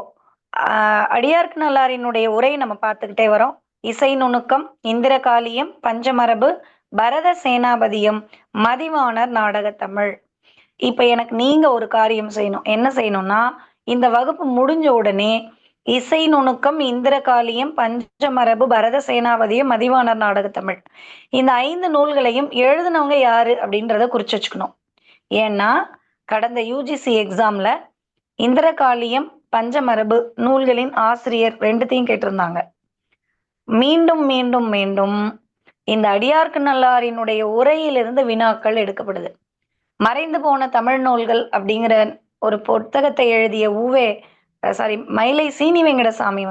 அடியார்க்கு நல்லாரினுடைய உரை நம்ம பார்த்துக்கிட்டே வரோம். இசை நுணுக்கம், இந்திரகாளியம், பஞ்சமரபு, பரத சேனாபதியம், மதிவாணர் நாடகத்தமிழ். இப்ப எனக்கு நீங்க ஒரு காரியம் செய்யணும். என்ன செய்யணும்னா, இந்த வகுப்பு முடிஞ்ச உடனே இசை நுணுக்கம், இந்திரகாளியம், பஞ்சமரபு, பரத சேனாபதியம், மதிவாணர் நாடகத்தமிழ் இந்த 5 நூல்களையும் எழுதினவங்க யாரு அப்படின்றத குறிச்சு வச்சுக்கணும். ஏன்னா கடந்த யுஜிசி எக்ஸாம்ல இந்திரகாளியம், பஞ்சமரபு நூல்களின் ஆசிரியர் 2த்தையும் கேட்டிருந்தாங்க. மீண்டும் மீண்டும் மீண்டும் இந்த அடியார்க்கு நல்லாரினுடைய உரையிலிருந்து வினாக்கள் எடுக்கப்படுது. மறைந்து போன தமிழ் நூல்கள் அப்படிங்கிற ஒரு புத்தகத்தை எழுதிய மயிலை சீனி வெங்கடசாமி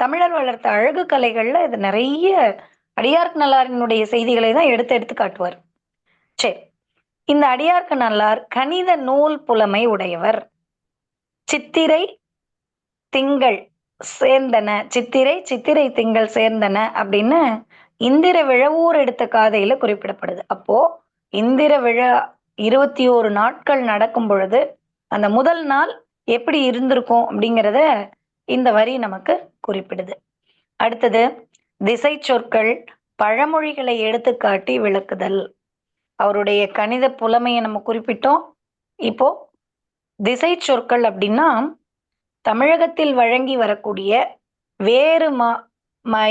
தமிழர் வளர்த்த அழகு கலைகள்ல இது நிறைய அடியார்க்கு நல்லாரினுடைய செய்திகளை தான் எடுத்து எடுத்து காட்டுவார். சரி, இந்த அடியார்க்கு நல்லார் கணித நூல் புலமை உடையவர். சித்திரை திங்கள் திங்கள் சேர்ந்தன அப்படின்னு இந்திர விழவூர் எடுத்த காதையில குறிப்பிடப்படுது. அப்போ இந்திர விழா 21 நாட்கள் நடக்கும் பொழுது அந்த முதல் நாள் எப்படி இருந்திருக்கும் அப்படிங்கிறத இந்த வரி நமக்கு குறிப்பிடுது. அடுத்தது திசை சொற்கள், பழமொழிகளை எடுத்துக்காட்டி விளக்குதல். அவருடைய கணித புலமையை நம்ம குறிப்பிட்டோம். இப்போ திசை சொற்கள் அப்படின்னா தமிழகத்தில் வழங்கி வரக்கூடிய வேறு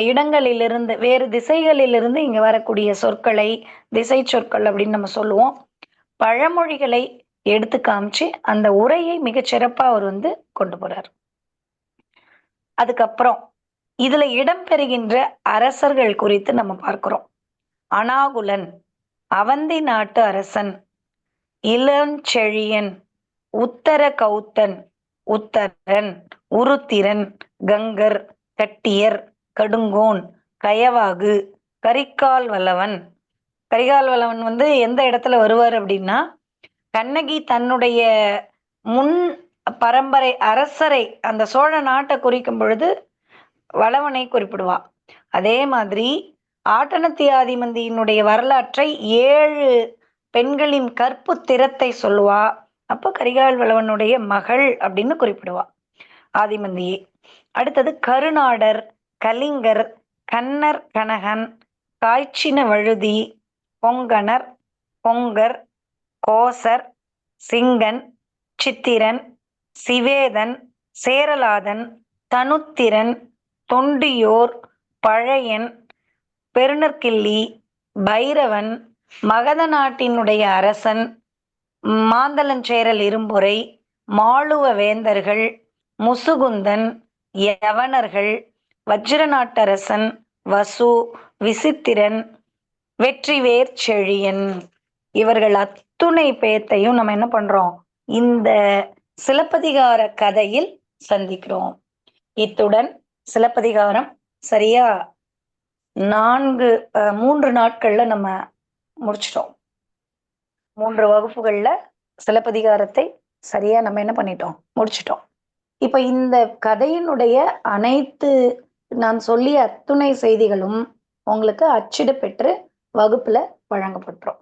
இடங்களிலிருந்து வேறு திசைகளிலிருந்து இங்க வரக்கூடிய சொற்களை திசை சொற்கள் அப்படின்னு நம்ம சொல்லுவோம். பழமொழிகளை எடுத்து காமிச்சு அந்த உரையை மிகச் சிறப்பா அவர் கொண்டு போறார். அதுக்கப்புறம் இதுல இடம்பெறுகின்ற அரசர்கள் குறித்து நம்ம பார்க்கிறோம். அனாகுலன், அவந்தி நாட்டு அரசன், இளஞ்செழியன், உத்தர கௌத்தன், உத்தரன், உருத்திரன், கங்கர், கட்டியர், கடுங்கோன், கயவாகு, கரிகால் வல்லவன். எந்த இடத்துல வருவார் அப்படின்னா, கண்ணகி தன்னுடைய முன் பரம்பரை அரசரை அந்த சோழ நாட்டை குறிக்கும் பொழுது வளவனை குறிப்பிடுவா. அதே மாதிரி ஆட்டனத்தி ஆதிமந்தியினுடைய வரலாற்றை 7 பெண்களின் கற்பு திறத்தை சொல்லுவா. அப்போ கரிகால் வளவனுடைய மகள் அப்படின்னு குறிப்பிடுவா ஆதிமந்தியை. அடுத்தது கருநாடர், கலிங்கர், கன்னர் கனகன், காய்ச்சின வழுதி, பொங்கனர், பொங்கர், கோசர், சிங்கன், சித்திரன், சிவேதன், சேரலாதன், தனுத்திரன், தொண்டியோர், பழையன், பெருநற்கிள்ளி, பைரவன், மகத நாட்டினுடைய அரசன், மாந்தளஞ்சேரல் இரும்பொறை, மாளுவ வேந்தர்கள், முசுகுந்தன், யவனர்கள், வஜ்ர நாட்டரசன், வசு, விசித்திரன், வெற்றிவேர் செழியன். இவர்கள் அத்துணை பேத்தையும் நம்ம என்ன பண்றோம்? இந்த சிலப்பதிகார கதையில் சந்திக்கிறோம். இத்துடன் சிலப்பதிகாரம் சரியா 3 நாட்கள்ல நம்ம முடிச்சிட்டோம். 3 வகுப்புகள்ல சிலப்பதிகாரத்தை சரியா நம்ம என்ன பண்ணிட்டோம்? முடிச்சிட்டோம். இப்ப இந்த கதையினுடைய அனைத்து நான் சொல்லிய அத்துணை செய்திகளும் உங்களுக்கு அச்சிட பெற்று வகுப்புல வழங்கப்பட்டுரும்.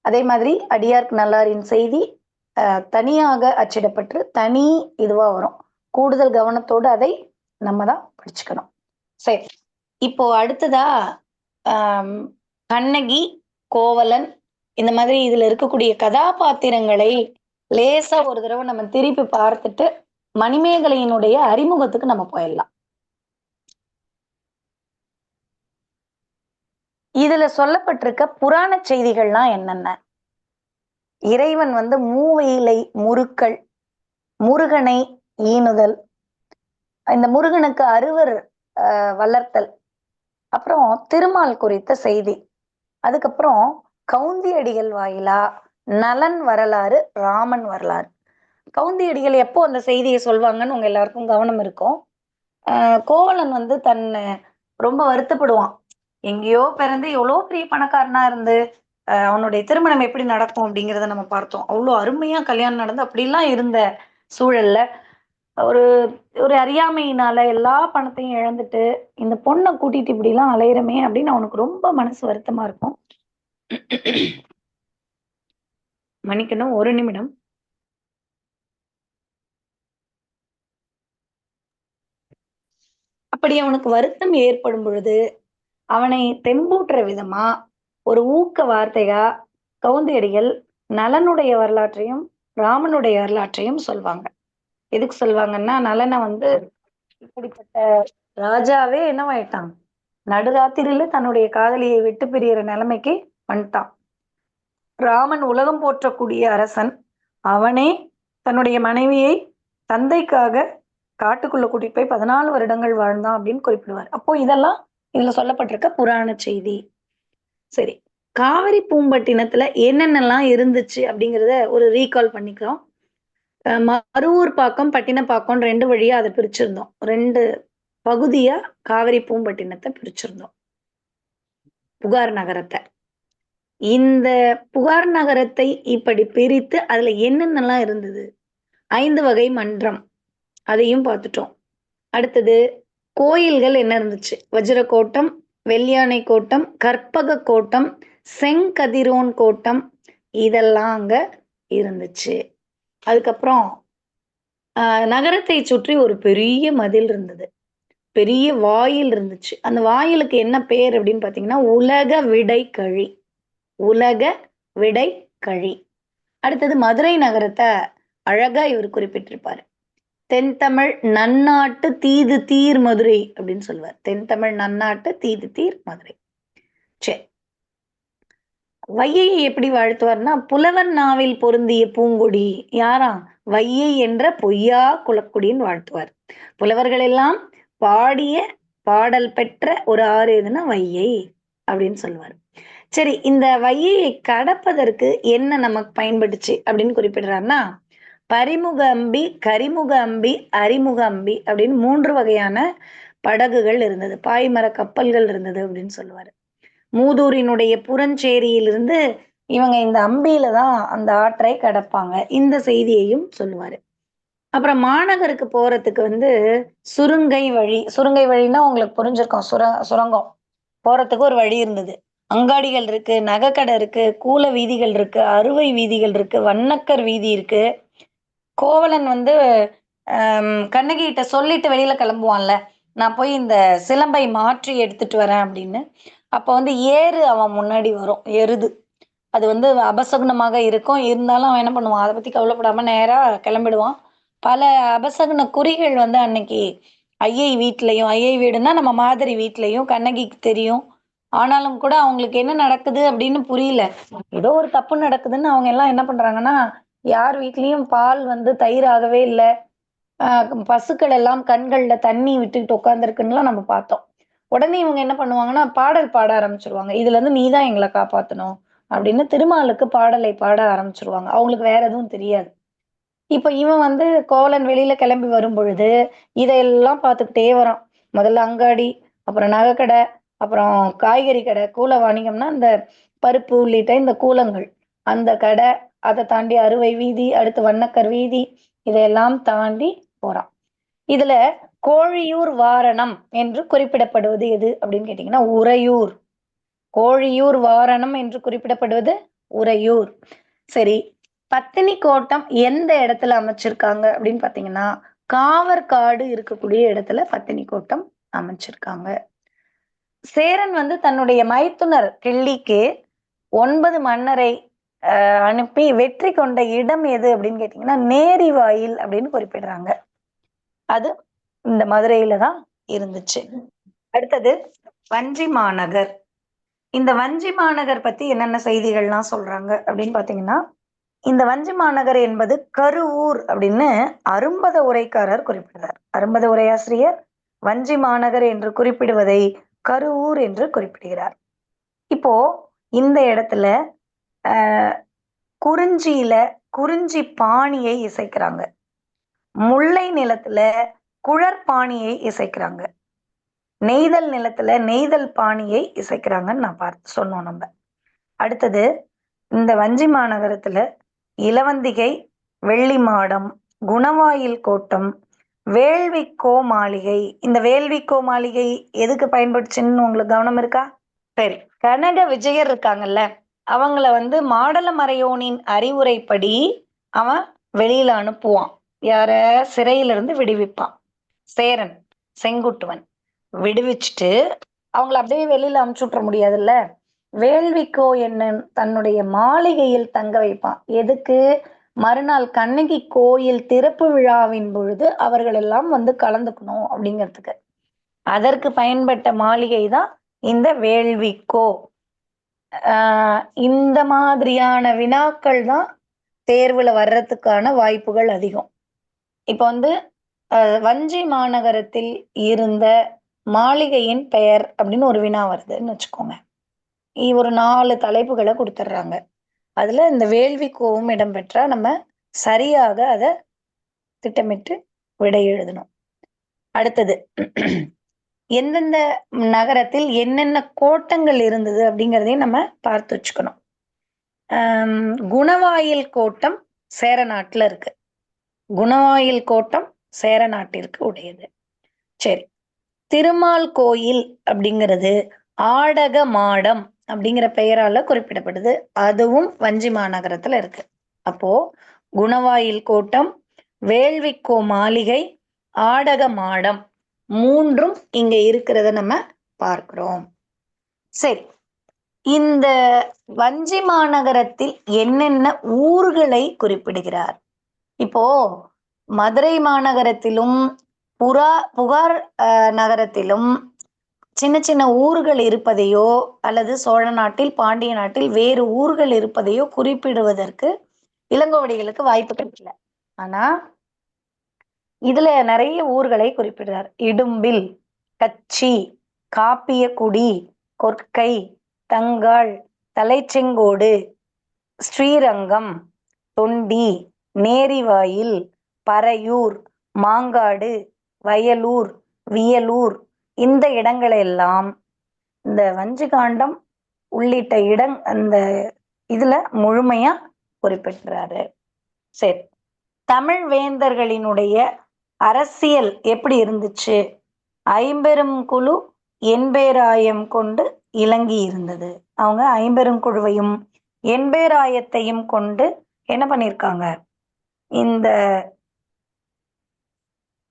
அதே மாதிரி அடியார்க்கு நல்லாரின் செய்தி தனியாக அச்சிடப்பட்டு தனி இதுவா வரும். கூடுதல் கவனத்தோடு அதை நம்ம தான் படிச்சுக்கணும். சரி. இப்போ அடுத்ததா கண்ணகி, கோவலன் இந்த மாதிரி இதுல இருக்கக்கூடிய கதாபாத்திரங்களை லேசா ஒரு தடவை நம்ம திருப்பி பார்த்துட்டு மணிமேகலையினுடைய அறிமுகத்துக்கு நம்ம போயிடலாம். இதுல சொல்லப்பட்டிருக்க புராண செய்திகள்லாம் என்னென்ன? இறைவன் மூவையிலை முறுக்கள், முருகனை ஈனுதல், இந்த முருகனுக்கு அறுவர் வளர்த்தல், அப்புறம் திருமால் குறித்த செய்தி, அதுக்கப்புறம் கவுந்தியடிகள் வாயிலா நலன் வரலாறு, ராமன் வரலாறு. கவுந்தியடிகள் எப்போ அந்த செய்தியை சொல்வாங்கன்னு உங்க எல்லாருக்கும் கவனம் இருக்கும். கோவலன் தன்னை ரொம்ப வருத்தப்படுவான். எங்கேயோ பிறந்து எவ்வளோ பெரிய பணக்காரனா இருந்து அவனுடைய திருமணம் எப்படி நடக்கும் அப்படிங்கிறத நம்ம பார்த்தோம். அவ்வளோ அருமையா கல்யாணம் நடந்து அப்படிலாம் இருந்த சூழல்ல ஒரு ஒரு அறியாமையினால எல்லா பணத்தையும் இழந்துட்டு இந்த பொண்ணை கூட்டிட்டு இப்படிலாம் அலையிறமே அப்படின்னு அவனுக்கு ரொம்ப மனசு வருத்தமா இருக்கும். மன்னிக்கணும், ஒரு நிமிடம். அப்படி அவனுக்கு வருத்தம் ஏற்படும் பொழுது அவனை தெம்பூட்டுற விதமா ஒரு ஊக்க வார்த்தையா கவுந்தியடிகள் நலனுடைய வரலாற்றையும் ராமனுடைய வரலாற்றையும் சொல்வாங்க. எதுக்கு சொல்வாங்கன்னா, நலனை இப்படிப்பட்ட ராஜாவே என்னவாயிட்டான், நடுராத்திரியில தன்னுடைய காதலியை விட்டு பிரியற நிலைமைக்கு வந்துட்டான். ராமன் உலகம் போற்றக்கூடிய அரசன், அவனே தன்னுடைய மனைவியை தந்தைக்காக காட்டுக்குள்ள கூட்டிட்டு போய் 14 வருடங்கள் வாழ்ந்தான் அப்படின்னு குறிப்பிடுவார். அப்போ இதெல்லாம் இதுல சொல்லப்பட்டிருக்க புராண செய்தி. சரி, காவிரி பூம்பட்டினத்துல என்னென்னலாம் இருந்துச்சு அப்படிங்கிறத ஒரு ரீகால் பண்ணிக்கிறோம். மருவூர் பாக்கம், பட்டினப்பாக்கம் 2 வழியா அதை பிரிச்சிருந்தோம். 2 பகுதியா காவிரி பூம்பட்டினத்தை பிரிச்சிருந்தோம். புகார் நகரத்தை. இந்த புகார் நகரத்தை இப்படி பிரித்து அதுல என்னென்னலாம் இருந்தது, 5 வகை மன்றம், அதையும் பார்த்துட்டோம். அடுத்தது கோயில்கள் என்ன இருந்துச்சு, வஜ்ரக்கோட்டம், வெள்ளியானை கோட்டம், கற்பக கோட்டம், செங்கதிரோன் கோட்டம், இதெல்லாம் அங்க இருந்துச்சு. அதுக்கப்புறம் நகரத்தை சுற்றி ஒரு பெரிய மதில் இருந்தது, பெரிய வாயில் இருந்துச்சு. அந்த வாயிலுக்கு என்ன பேர் அப்படின்னு பாத்தீங்கன்னா உலக விடை கழி. உலக விடை கழி. அடுத்தது மதுரை நகரத்தை அழகா இவர் குறிப்பிட்டிருப்பாரு. தென்தமிழ் நன்னாட்டு தீது தீர் மதுரை அப்படின்னு சொல்லுவார். தென்தமிழ் நன்னாட்டு தீது தீர் மதுரை. சரி, வையை எப்படி வாழ்த்துவார்னா, புலவன் நாவில் பொருந்திய பூங்கொடி. யாரா? வையை என்ற பொய்யா குலக்குடின்னு வாழ்த்துவார். புலவர்கள் எல்லாம் பாடிய பாடல் பெற்ற ஒரு ஆறு எதுனா வையை அப்படின்னு சொல்லுவார். சரி, இந்த வையையை கடப்பதற்கு என்ன நமக்கு பயன்பட்டுச்சு அப்படின்னு குறிப்பிடுறாருன்னா, பரிமுக அம்பி, கரிமுக அம்பி, அறிமுக அம்பி அப்படின்னு 3 வகையான படகுகள் இருந்தது, பாய்மர கப்பல்கள் இருந்தது அப்படின்னு சொல்லுவாரு. மூதூரினுடைய புறஞ்சேரியிலிருந்து இவங்க இந்த அம்பியில தான் அந்த ஆற்றை கடப்பாங்க, இந்த செய்தியையும் சொல்லுவாரு. அப்புறம் மாநகருக்கு போறதுக்கு சுருங்கை வழி. சுருங்கை வழின்னா உங்களுக்கு புரிஞ்சிருக்கும், சுரங்கம் போறதுக்கு ஒரு வழி இருந்தது. அங்காடிகள் இருக்கு, நகைக்கடை இருக்கு, கூல வீதிகள் இருக்கு, அறுவை வீதிகள் இருக்கு, வண்ணக்கர் வீதி இருக்கு. கோவலன் கண்ணகி கிட்ட சொல்லிட்டு வெளியில கிளம்புவான்ல, நான் போய் இந்த சிலம்பை மாற்றி எடுத்துட்டு வரேன் அப்படின்னு. அப்ப ஏறு அவன் முன்னாடி வரும், எருது. அது அபசகுனமாக இருக்கும். இருந்தாலும் அவன் என்ன பண்ணுவான், அதை பத்தி கவலைப்படாம நேரா கிளம்பிடுவான். பல அபசகுன குறிகள் அன்னைக்கு ஐயை வீட்லயும், ஐயை வீடுன்னா நம்ம மாதிரி வீட்லயும் கண்ணகிக்கு தெரியும். ஆனாலும் கூட அவங்களுக்கு என்ன நடக்குது அப்படின்னு புரியல. ஏதோ ஒரு தப்பு நடக்குதுன்னு அவங்க எல்லாம் என்ன பண்றாங்கன்னா, யார் வீட்லயும் பால் தயிர் ஆகவே இல்ல, பசுக்கள் எல்லாம் கண்கள்ல தண்ணி விட்டுக்கிட்டு உட்கார்ந்துருக்குன்னுலாம் நம்ம பார்த்தோம். உடனே இவங்க என்ன பண்ணுவாங்கன்னா, பாடல் பாட ஆரம்பிச்சிருவாங்க. இதுல இருந்து நீதான் எங்களை காப்பாத்தணும் அப்படின்னு திருமாலுக்கு பாடலை பாட ஆரம்பிச்சிருவாங்க. அவங்களுக்கு வேற எதுவும் தெரியாது. இப்ப இவன் கோவலன் வெளியில கிளம்பி வரும் பொழுது இதையெல்லாம் பார்த்துக்கிட்டே வரான். முதல்ல அங்காடி, அப்புறம் நகைக்கடை, அப்புறம் காய்கறி கடை, கூல வாணிகம்னா இந்த பருப்பு உள்ளிட்ட இந்த கூலங்கள், அந்த கடை, அதை தாண்டி அறுவை வீதி, அடுத்து வண்ணக்கர் வீதி, இதையெல்லாம் தாண்டி போறான். இதுல கோழியூர் வாரணம் என்று குறிப்பிடப்படுவது எது அப்படின்னு கேட்டீங்கன்னா உறையூர் கோழியூர் வாரணம் என்று குறிப்பிடப்படுவது உறையூர். சரி, பத்தினி கோட்டம் எந்த இடத்துல அமைச்சிருக்காங்க அப்படின்னு பாத்தீங்கன்னா, காவற்காடு இருக்கக்கூடிய இடத்துல பத்தினி கோட்டம் அமைச்சிருக்காங்க. சேரன் வந்து தன்னுடைய மைத்துனர் கிள்ளிக்கு 9 மன்னரை அனுப்பி வெற்றி கொண்ட இடம் எது அப்படின்னு கேட்டீங்கன்னா, நேரிவாயில் அப்படின்னு குறிப்பிடுறாங்க. அது இந்த மதுரையில தான் இருந்துச்சு. அடுத்தது வஞ்சி மாநகர். இந்த வஞ்சி மாநகர் பத்தி என்னென்ன செய்திகள்லாம் சொல்றாங்க அப்படின்னு பாத்தீங்கன்னா, இந்த வஞ்சி மாநகர் என்பது கருவூர் அப்படின்னு அரும்பத உரைக்காரர் குறிப்பிடுறார். அரும்பத உரையாசிரியர் வஞ்சி மாநகர் என்று குறிப்பிடுவதை கருவூர் என்று குறிப்பிடுகிறார். இப்போ இந்த இடத்துல குறிஞ்சியில குறிஞ்சி பாணியை இசைக்கிறாங்க. முல்லை நிலத்துல குழற்பாணியை இசைக்கிறாங்க. நெய்தல் நிலத்துல நெய்தல் பாணியை இசைக்கிறாங்கன்னு நான் சொன்னோம் நம்ம. அடுத்தது இந்த வஞ்சி மாநகரத்துல இலவந்திகை, வெள்ளி மாடம், குணவாயில் கோட்டம், வேள்விக்கோ மாளிகை. இந்த வேள்விக்கோ மாளிகை எதுக்கு பயன்படுச்சுன்னு உங்களுக்கு கவனம் இருக்கா? சரி, கனக விஜயர் இருக்காங்கல்ல, அவங்கள வந்து மாடலமறையோனின் அறிவுரைப்படி அவன் வெளியில அனுப்புவான். யார? சிறையிலிருந்து விடுவிப்பான். சேரன் செங்குட்டுவன் விடுவிச்சுட்டு அவங்கள அப்படியே வெளியில அமுச்சு விட்டுற முடியாதுல்ல. வேள்விக்கோ என்ன தன்னுடைய மாளிகையில் தங்க வைப்பான். எதுக்கு? மறுநாள் கண்ணகி கோயில் திறப்பு விழாவின் பொழுது அவர்கள் எல்லாம் வந்து கலந்துக்கணும் அப்படிங்கிறதுக்கு. அதற்கு பயன்பட்ட மாளிகை தான் இந்த வேள்விக்கோ. இந்த மாதிரியான வினாக்கள் தான் தேர்வுல வர்றதுக்கான வாய்ப்புகள் அதிகம். இப்ப வந்து வஞ்சி மாநகரத்தில் இருந்த மாளிகையின் பெயர் அப்படின்னு ஒரு வினா வருதுன்னு வச்சுக்கோங்க. ஒரு 4 தலைப்புகளை கொடுத்துட்றாங்க. அதுல இந்த வேள்விக்கோவும் இடம்பெற்றா நம்ம சரியாக அதை திட்டமிட்டு விடை எழுதணும். அடுத்தது எந்தெந்த நகரத்தில் என்னென்ன கோட்டங்கள் இருந்தது அப்படிங்கிறதையும் நம்ம பார்த்து வச்சுக்கணும். குணவாயில் கோட்டம் சேர நாட்டுல இருக்கு. குணவாயில் கோட்டம் சேர நாட்டிற்கு உடையது. சரி, திருமால் கோயில் அப்படிங்கிறது ஆடக மாடம் அப்படிங்கிற பெயரால குறிப்பிடப்படுது. அதுவும் வஞ்சி மாநகரத்துல இருக்கு. அப்போ குணவாயில் கோட்டம், வேள்விக்கோ மாளிகை, ஆடக மாடம் 3ம் இங்க இருக்கிறத நம்ம பார்க்கிறோம். சரி, இந்த வஞ்சி மாநகரத்தில் என்னென்ன ஊர்களை குறிப்பிடுகிறார்? இப்போ மதுரை மாநகரத்திலும் புகார் நகரத்திலும் சின்ன சின்ன ஊர்கள் இருப்பதையோ அல்லது சோழ நாட்டில் பாண்டிய நாட்டில் வேறு ஊர்கள் இருப்பதையோ குறிப்பிடுவதற்கு இளங்கோவடிகளுக்கு வாய்ப்பு கிடைக்கல. ஆனா இதுல நிறைய ஊர்களை குறிப்பிடுறார். இடும்பில், கச்சி, காப்பியக்குடி, கொற்கை, தங்காள், தலைச்செங்கோடு, ஸ்ரீரங்கம், தொண்டி, நேரிவாயில், பறையூர், மாங்காடு, வயலூர், வியலூர், இந்த இடங்களெல்லாம் இந்த வஞ்சிகாண்டம் உள்ளிட்ட அந்த இதுல முழுமையா குறிப்பிடுறாரு. சரி, தமிழ் வேந்தர்களினுடைய அரசியல் எப்படி இருந்துச்சு? 50 குழு எண்பேராயம் கொண்டு இலங்கி இருந்தது. அவங்க 50 குழுவையும் எண்பேராயத்தையும் கொண்டு என்ன பண்ணியிருக்காங்க? இந்த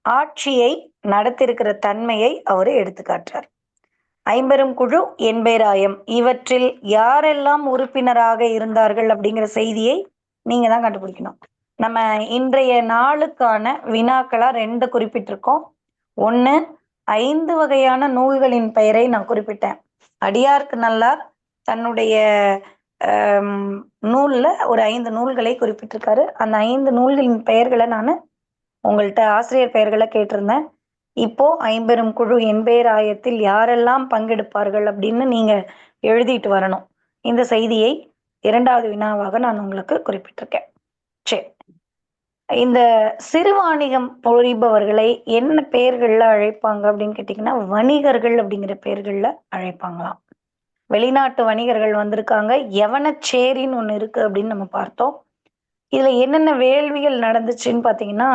ஆட்சியை நடத்திருக்கிற தன்மையை அவரு எடுத்துக்காட்டுறார். 50 குழு எண்பேராயம் இவற்றில் யாரெல்லாம் உறுப்பினராக இருந்தார்கள் அப்படிங்கிற செய்தியை நீங்க தான் கண்டுபிடிக்கணும். நம்ம இன்றைய நாளுக்கான வினாக்களா 2 குறிப்பிட்டிருக்கோம். 1, 5 வகையான நூல்களின் பெயரை நான் குறிப்பிட்டேன். அடியார்க்கு நல்லார் தன்னுடைய நூல்ல ஒரு 5 நூல்களை குறிப்பிட்டிருக்காரு. அந்த 5 நூல்களின் பெயர்களை நான் உங்கள்கிட்ட ஆசிரியர் பெயர்களை கேட்டிருந்தேன். இப்போ 50 குழு எண்பேராயத்தில் யாரெல்லாம் பங்கெடுப்பார்கள் அப்படின்னு நீங்க எழுதிட்டு வரணும். இந்த செய்தியை 2வது வினாவாக நான் உங்களுக்கு குறிப்பிட்டிருக்கேன். சரி, இந்த சிறுவாணிகம் புரிபவர்களை என்ன பெயர்கள்ல அழைப்பாங்க அப்படின்னு கேட்டீங்கன்னா, வணிகர்கள் அப்படிங்கிற பெயர்கள்ல அழைப்பாங்களாம். வெளிநாட்டு வணிகர்கள் வந்திருக்காங்க. யவனச்சேரின்னு ஒண்ணு இருக்கு அப்படின்னு நம்ம பார்த்தோம். இதுல என்னென்ன வேள்விகள் நடந்துச்சுன்னு பாத்தீங்கன்னா,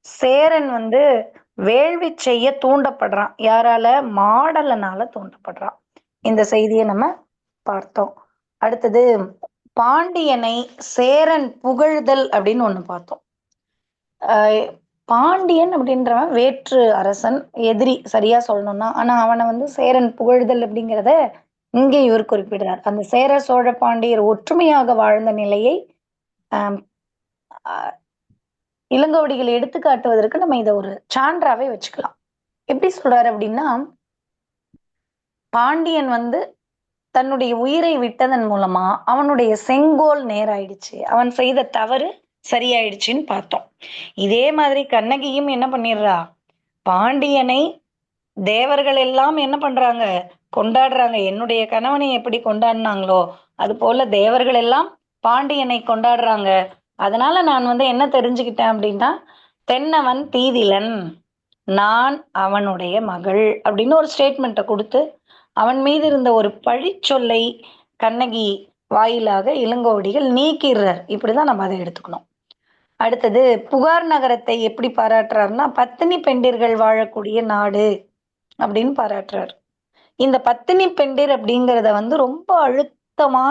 சேரன் வந்து வேள்வி செய்ய தூண்டப்படுறான். யாரால? மாடலனால தூண்டப்படுறான். இந்த செய்தியை நம்ம பார்த்தோம். அடுத்தது பாண்டியனை சேரன் புகழ்தல் அப்படின்னு ஒண்ணு பார்த்தோம். அ பாண்டியன் அப்படின்றவன் வேற்று அரசன், எதிரி சரியா சொல்லணும்னா. ஆனா அவன வந்து சேரன் புகழ்தல் அப்படிங்கிறத இங்கே இவர் குறிப்பிடுறார். அந்த சேர, சோழ, பாண்டியர் ஒற்றுமையாக வாழ்ந்த நிலையை அம் அ இளங்கோவடிகள் எடுத்துக்காட்டுவதற்கு நம்ம இத ஒரு சான்றாவே வச்சுக்கலாம். எப்படி சொல்றாரு அப்படின்னா, பாண்டியன் வந்து தன்னுடைய உயிரை விட்டதன் மூலமா, அவனுடைய செங்கோல் நேராயிடுச்சு. அவன் செய்த தவறு சரியாயிடுச்சுன்னு பார்த்தோம். இதே மாதிரி கண்ணகியும் என்ன பண்ணிடுறா? பாண்டியனை தேவர்கள் எல்லாம் என்ன பண்றாங்க? கொண்டாடுறாங்க. என்னுடைய கணவனை எப்படி கொண்டாடுனாங்களோ, அதுபோல தேவர்கள் எல்லாம் பாண்டியனை கொண்டாடுறாங்க. அதனால நான் வந்து என்ன தெரிஞ்சுக்கிட்டேன் அப்படின்னா, "தென்னவன் தீதிலன். நான் அவனுடைய மகள்" அப்படின்னு ஒரு ஸ்டேட்மெண்ட்ட குடுத்து, அவன் மீது இருந்த ஒரு பழிச்சொல்லை கண்ணகி வாயிலாக இளங்கோவடிகள் நீக்கிர்றார். இப்படிதான் நம்ம அத எடுத்துக்கணும். அடுத்தது புகார் நகரத்தை எப்படி பாராட்டுறார்ன்னா, "பத்தினி பெண்டிர்கள் வாழக்கூடிய நாடு" அப்படின்னு பாராட்டுறார். இந்த பத்தினி பெண்டிர் அப்படிங்கிறத வந்து ரொம்ப அழுத்தமா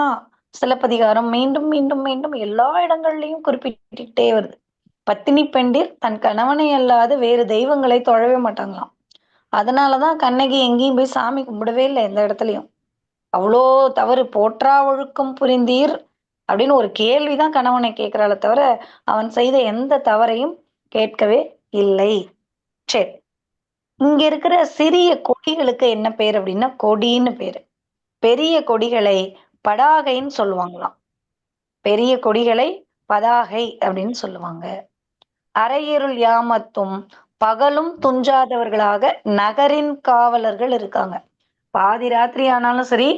சிலப்பதிகாரம் மீண்டும், மீண்டும், மீண்டும் எல்லா இடங்கள்லயும் குறிப்பிட்டுக்கிட்டே வருது. பத்தினி பெண்டிர் தன் கணவனை அல்லாது வேறு தெய்வங்களை தொழவே மாட்டாங்களாம். அதனால தான் கண்ணகி எங்கேயும் போய் சாமி கும்பிடவே இல்ல எந்த இடத்துலயும். அவ்ளோ தவறு "போற்றா ஒழுக்கம் புரிந்தீர்" அப்படின்னு ஒரு கேள்வி தான் கணவனை கேட்கிறாளே தவிர, அவன் செய்த எந்த தவறையும் கேட்கவே இல்லை. சரி. இங்க இருக்கிற சிறிய கொடிகளுக்கு என்ன பேரு அப்படின்னா, கொடின்னு பேரு. பெரிய கொடிகளை படாகைன்னு சொல்லுவாங்களாம். பெரிய கொடிகளை பதாகை அப்படின்னு சொல்லுவாங்க. "அரையிருள் யாமத்தும் பகலும் துஞ்சாதவர்களாக நகரின் காவலர்கள் இருக்காங்க." பாதி ராத்திரி ஆனாலும் சரி,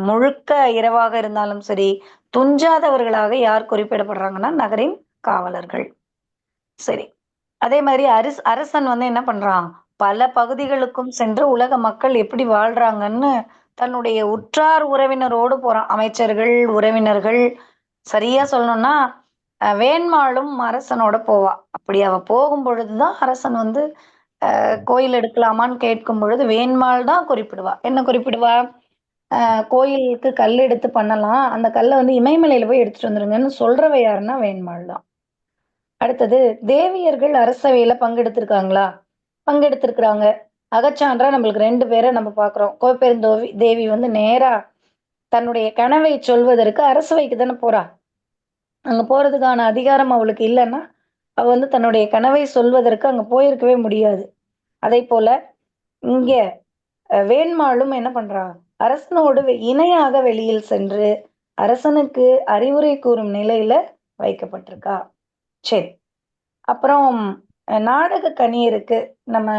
முழுக்க இரவாக இருந்தாலும் சரி, துஞ்சாதவர்களாக யார் குறிப்பிடப்படுறாங்கன்னா, நகரின் காவலர்கள். சரி. அதே மாரி அரசன் வந்து என்ன பண்றான்? பல பகுதிகளுக்கும் சென்று உலக மக்கள் எப்படி வாழ்றாங்கன்னு தன்னுடைய உற்றார் உறவினரோடு போறான். அமைச்சர்கள், உறவினர்கள் சரியா சொல்லணும்னா, வேண்மாளும் அரசனோட போவா. அப்படி அவ போகும்பொழுது தான் அரசன் வந்து கோயில் எடுக்கலாமான்னு கேட்கும் பொழுது வேண்மாள் தான் குறிப்பிடுவா. என்ன குறிப்பிடுவா? கோயிலுக்கு கல் எடுத்து பண்ணலாம். அந்த கல்ல வந்து இமயமலையில போய் எடுத்துட்டு வந்துருங்கன்னு சொல்றவ யாருன்னா வேண்மாள் தான். அடுத்தது தேவியர்கள் அரசவையில பங்கெடுத்திருக்காங்களா? பங்கெடுத்திருக்கிறாங்க. அகச்சான்றா நம்மளுக்கு 2 பேர நம்ம பார்க்குறோம். கோப்பெருந்தோவி தேவி வந்து நேரா தன்னுடைய கனவை சொல்வதற்கு அரசவைக்கு தானே போறா. அங்க போறதுக்கான அதிகாரம் அவளுக்கு இல்லன்னா, அவ வந்து தன்னுடைய கனவை சொல்வதற்கு அங்க போயிருக்கவே முடியாது. அதேபோல இங்க வேண்மாளும் என்ன பண்றா? அரசனோடு இணையாக வெளியில் சென்று, அரசனுக்கு அறிவுரை கூறும் நிலையில வைக்கப்பட்டிருக்கா. சரி. அப்புறம் நாடக கணியருக்கு நம்ம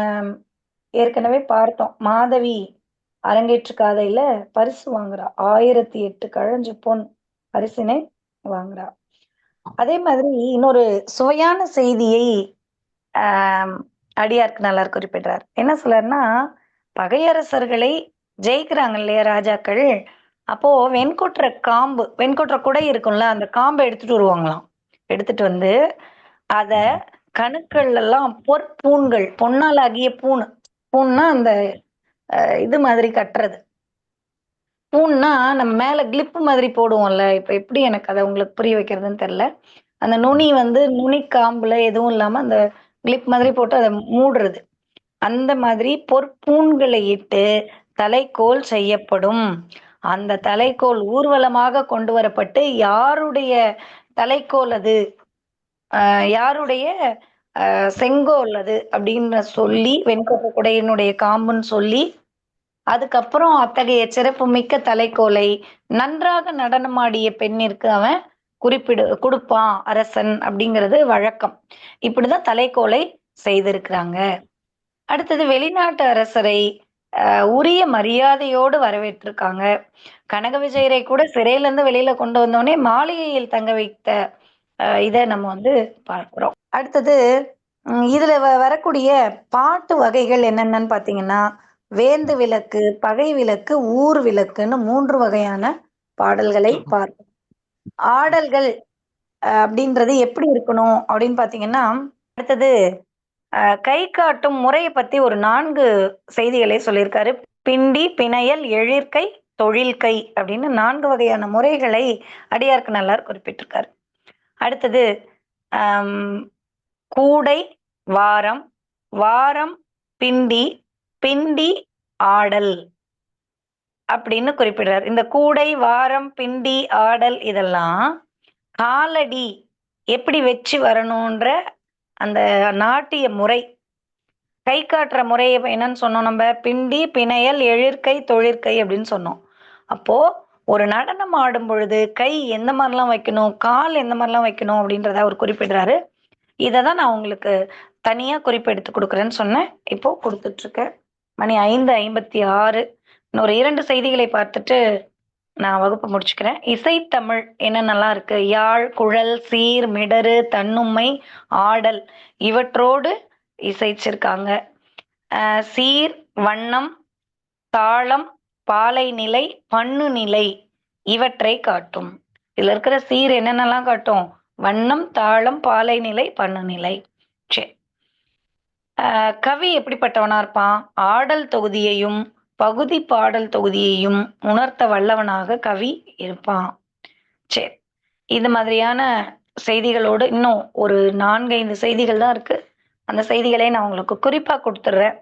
ஏற்கனவே பார்த்தோம். மாதவி அரங்கேற்று காதையில பரிசு வாங்குறா. 1008 கழஞ்சு பொன் பரிசினை வாங்குறா. அதே மாதிரி இன்னொரு சுவையான செய்தியை ஆம் அடியார்க்கு நல்லார் குறிப்பிடுறார். என்ன சொல்றாருன்னா, பகையரசர்களை ஜெயிக்கிறாங்க இல்லையா ராஜாக்கள், அப்போ வெண்கொற்ற குடை இருக்கும்ல, அந்த காம்ப எடுத்துட்டு வருவாங்களாம். எடுத்துட்டு வந்து அத கணுக்கள்லாம் பொற்பூண்கள், பொன்னால ஆகிய பூணு. பூண்னா அந்த இது மாதிரி கட்டுறது. பூண்னா நம்ம மேல கிளிப் மாதிரி போடுவோம்ல. இப்ப எப்படி எனக்கு அத உங்களுக்கு புரிய வைக்கிறதுன்னு தெரியல. அந்த நுனி வந்து நுனி காம்புல எதுவும் இல்லாம அந்த கிளிப் மாதிரி போட்டு அத மூடுறது. அந்த மாதிரி பொற்பூண்களை இட்டு தலைக்கோல் செய்யப்படும். அந்த தலைக்கோல் ஊர்வலமாக கொண்டு வரப்பட்டு யாருடைய தலைக்கோல் அது? யாருடைய செங்கோல் அது அப்படின்னு சொல்லி, வெண்கொற்ற குடையினுடைய காம்புன்னு சொல்லி, அதுக்கப்புறம் அத்தகைய சிறப்புமிக்க தலைக்கோலை நன்றாக நடனமாடிய பெண்ணிற்கு அவன் குடுப்பான் அரசன் அப்படிங்கிறது வழக்கம். இப்படிதான் தலைக்கோலை செய்திருக்கிறாங்க. அடுத்தது வெளிநாட்டு அரசரை உரிய மரியாதையோடு வரவேற்றிருக்காங்க. கனக விஜயரை கூட சிறையிலேருந்து வெளியில கொண்டு வந்தோனே மாளிகையில் தங்க வைத்த இத நம்ம வந்து பார்க்கிறோம். அடுத்தது இதுல வரக்கூடிய பாட்டு வகைகள் என்னென்னன்னு பார்த்தீங்கன்னா, வேந்து விலக்கு, பகை விலக்கு, ஊர் விலக்குன்னு 3 வகையான பாடல்களை பார்ப்போம். ஆடல்கள் அப்படின்றது எப்படி இருக்கணும் அப்படின்னு பார்த்தீங்கன்னா, அடுத்தது கை காட்டும் முறைய பத்தி ஒரு 4 செய்திகளை சொல்லியிருக்காரு. பிண்டி, பிணையல், எழிற்கை, தொழில் கை அப்படின்னு 4 வகையான முறைகளை அடியார்க்கு நல்லார் குறிப்பிட்டிருக்காரு. அடுத்தது கூடை வாரம், வாரம் பிண்டி, பிண்டி ஆடல் அப்படின்னு குறிப்பிடுறார். இந்த கூடை வாரம் பிண்டி ஆடல் இதெல்லாம் காலடி எப்படி வச்சு வரணுன்ற அந்த நாட்டிய முறை, கை காட்டுற முறை என்னன்னு சொன்னோம் நம்ம? பிண்டி பிணையல் எழிற்கை தொழிற்கை அப்படின்னு சொன்னோம். அப்போ ஒரு நடனம் ஆடும் பொழுது கை எந்த மாதிரிலாம் வைக்கணும், கால் எந்த மாதிரிலாம் வைக்கணும் அப்படின்றத அவர் குறிப்பிடுறாரு. இதை தான் நான் உங்களுக்கு தனியா குறிப்பு எடுத்து கொடுக்குறேன்னு சொன்னேன். இப்போ கொடுத்துட்டு இருக்கேன். மணி 5:56. இன்னொரு 2 செய்திகளை பார்த்துட்டு நான் வகுப்பு முடிச்சுக்கிறேன். இசைத்தமிழ் என்னென்னலாம் இருக்கு? யாழ், குழல், சீர், மிடறு, தன்னும்மை, ஆடல் இவற்றோடு இசைச்சிருக்காங்க. சீர், வண்ணம், தாளம், பாலை நிலை, பண்ணு நிலை இவற்றை காட்டும். இதுல இருக்கிற சீர் என்னென்னலாம் காட்டும்? வண்ணம், தாளம், பாலை நிலை, பண்ணு நிலை. சரி. கவி எப்படிப்பட்டவனா இருப்பான்? ஆடல் தொகுதியையும் பகுதி பாடல் தொகுதியையும் உணர்த்த வல்லவனாக கவி இருப்பான். சரி, இது மாதிரியான செய்திகளோடு இன்னும் ஒரு 4-5 செய்திகள் தான் இருக்கு. அந்த செய்திகளை நான் உங்களுக்கு குறிப்பா கொடுத்துட்றேன்.